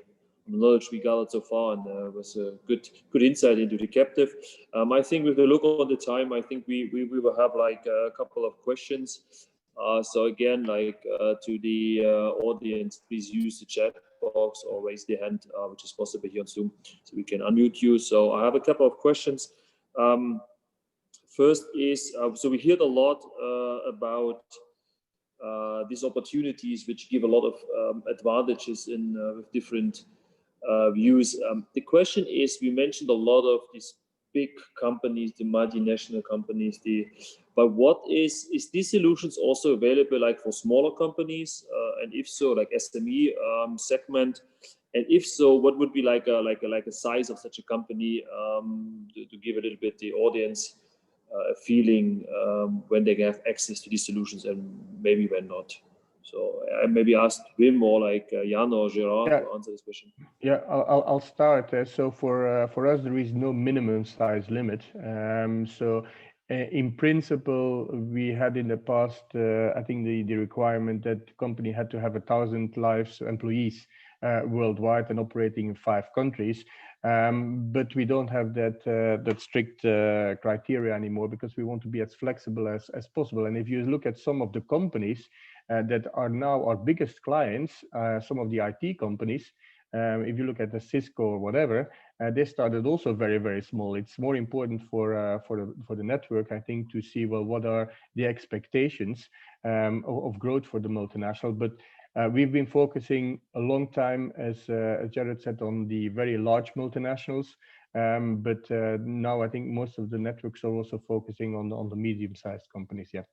knowledge we gathered so far, and was a good insight into the captive. I think with the look on the time, I think we will have like a couple of questions. So again, like to the audience, please use the chat box or raise the hand, which is possible here on Zoom, so we can unmute you. So I have a couple of questions. First is, so we heard a lot about these opportunities, which give a lot of advantages in with different views. The question is, we mentioned a lot of these big companies, the multinational companies, but what is these solutions also available like for smaller companies? And if so, like SME segment, and if so, what would be like a size of such a company, to give a little bit the audience a feeling when they have access to these solutions and maybe when not. So I maybe ask Wim or like Jan or Gerard to answer this question. Yeah, I'll start. So for us, there is no minimum size limit. So in principle, we had in the past, I think the requirement that the company had to have 1,000 lives employees worldwide and operating in 5 countries. But we don't have that strict criteria anymore, because we want to be as flexible as possible. And if you look at some of the companies that are now our biggest clients, some of the IT companies, if you look at the Cisco or whatever, they started also very, very small. It's more important for the network, I think, to see, well, what are the expectations of growth for the multinational. But we've been focusing a long time, as Jared said, on the very large multinationals. But now I think most of the networks are also focusing on the medium-sized companies. Yeah.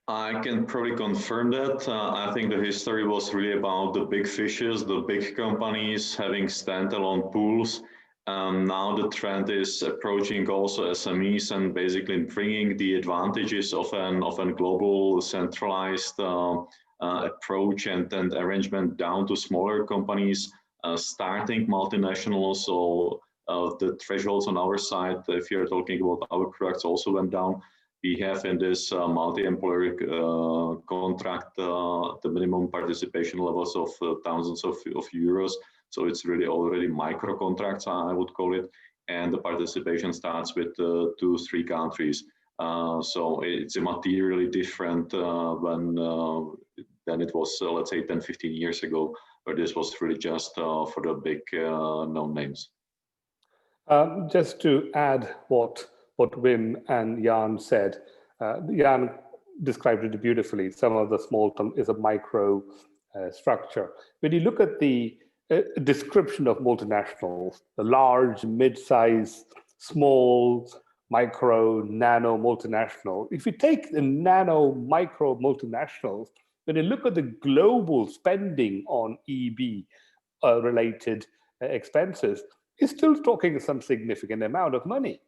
I can probably confirm that. I think the history was really about the big fishes, the big companies having standalone pools. Now the trend is approaching also SMEs and basically bringing the advantages of an global centralized approach and arrangement down to smaller companies, starting multinationals. So the thresholds on our side, if you're talking about our products, also went down. We have in this multi-employer contract the minimum participation levels of thousands of euros. So it's really already micro contracts, I would call it. And the participation starts with 2-3 countries. So it's a materially different than it was, let's say, 10-15 years ago, where this was really just for the big known names. Just to add what Wim and Jan said, Jan described it beautifully. Some of the small is a micro structure. When you look at the description of multinationals, the large, mid-size, small, micro, nano multinational, if you take the nano, micro multinationals, when you look at the global spending on EB related expenses, you're still talking some significant amount of money.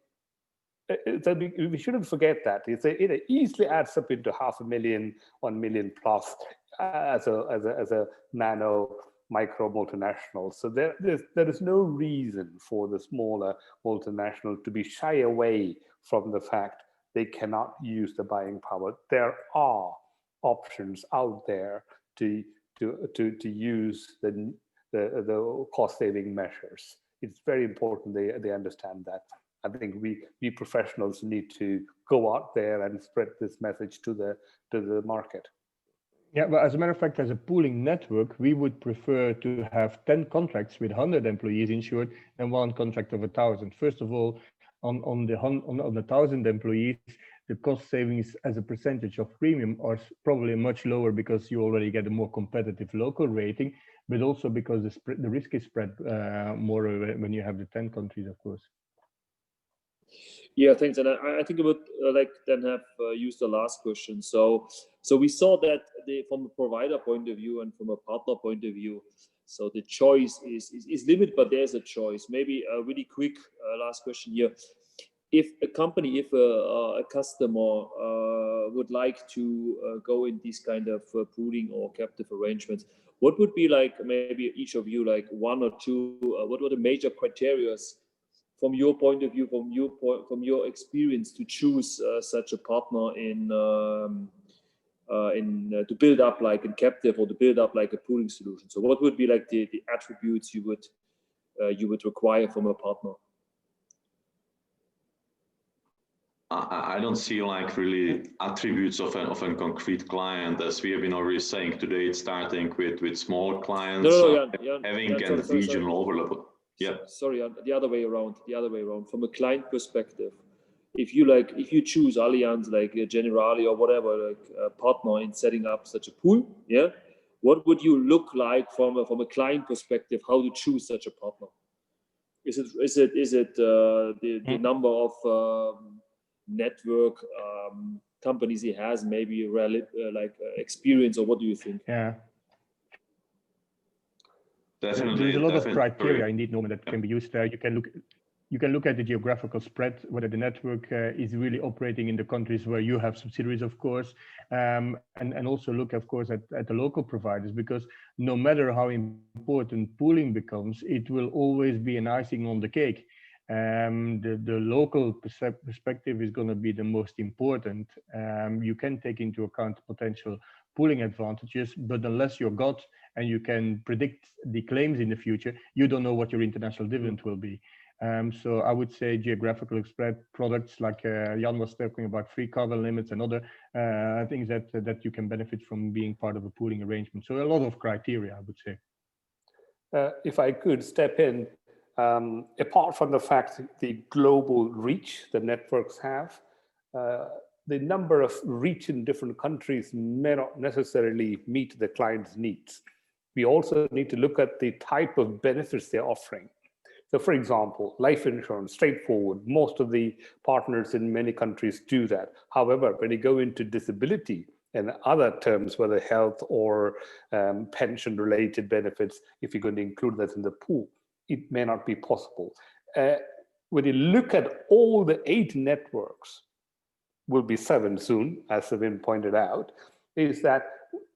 So we shouldn't forget that. It easily adds up into 500,000, 1 million plus as a nano micro multinational. So there is no reason for the smaller multinational to be shy away from the fact they cannot use the buying power. There are options out there to use the cost saving measures. It's very important they understand that. I think we professionals need to go out there and spread this message to the market. Yeah, but as a matter of fact, as a pooling network, we would prefer to have 10 contracts with 100 employees insured than one contract of 1,000. First of all, on the 1,000 employees, the cost savings as a percentage of premium are probably much lower because you already get a more competitive local rating, but also because the risk is spread more when you have the 10 countries, of course. Yeah, thanks. And I think I would then have used the last question. So we saw that from a provider point of view and from a partner point of view, so the choice is limited, but there's a choice. Maybe a really quick last question here. If a company, if a customer would like to go in these kind of pooling or captive arrangements, what would be maybe each of you one or two, what were the major criteria from your point of view, from your experience to choose such a partner to build up a captive or to build up a pooling solution? So what would be the attributes you would require from a partner? I don't see really attributes of a concrete client, as we have been already saying today. It's starting with small clients, having a regional overlap. Yeah. Sorry, the other way around. From a client perspective, if you choose Allianz, Generali or whatever, a partner in setting up such a pool, yeah, what would you look like from a client perspective? How to choose such a partner? Is it the number of network companies he has, maybe experience, or what do you think? Yeah. Definitely. There's a lot of criteria indeed, Norman, that can be used there. You can look at the geographical spread, whether the network is really operating in the countries where you have subsidiaries, of course, and also look, of course, at the local providers, because no matter how important pooling becomes, it will always be an icing on the cake. The local perspective is going to be the most important. You can take into account potential pooling advantages, but unless you're God and you can predict the claims in the future, you don't know what your international dividend will be. So I would say geographical spread products like Jan was talking about, free carbon limits and other things that you can benefit from being part of a pooling arrangement. So a lot of criteria, I would say. If I could step in, apart from the fact the global reach the networks have, the number of reach in different countries may not necessarily meet the client's needs. We also need to look at the type of benefits they're offering. So for example, life insurance, straightforward. Most of the partners in many countries do that. However, when you go into disability and other terms, whether health or pension-related benefits, if you're going to include that in the pool, it may not be possible. When you look at all the 8 networks, will be 7 soon, as Savin pointed out, is that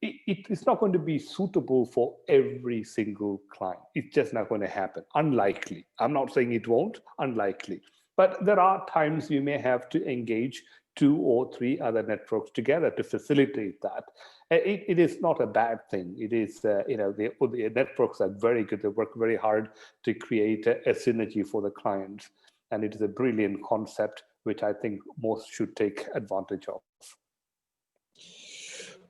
it's not going to be suitable for every single client. It's just not going to happen. Unlikely. I'm not saying it won't, unlikely. But there are times you may have to engage 2 or 3 other networks together to facilitate that. It is not a bad thing. It is, the networks are very good. They work very hard to create a synergy for the clients. And it is a brilliant concept, which I think most should take advantage of.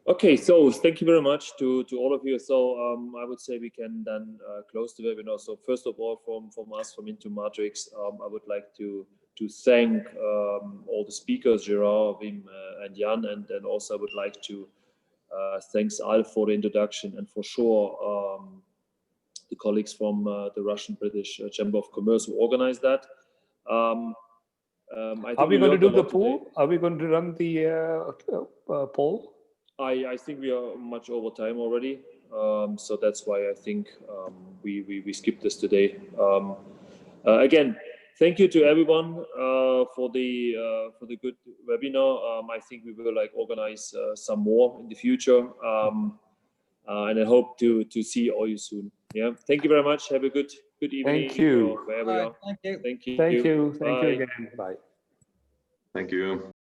Okay, so thank you very much to all of you. So I would say we can then close the webinar. So first of all, from us, from In2Matrix, I would like to thank all the speakers, Gerard, Wim, and Jan, and then also I would like to thanks Alf for the introduction, and for sure the colleagues from the Russian-British Chamber of Commerce who organized that. I think are we going to do the poll? Today. Are we going to run the poll? I think we are much over time already, so that's why I think we skipped this today. Again, thank you to everyone for the good webinar. I think we will organize some more in the future, and I hope to see all you soon. Yeah, thank you very much. Have a good evening. Thank you. Wherever you are. Thank you. Thank you. Thank you again. Bye. Thank you.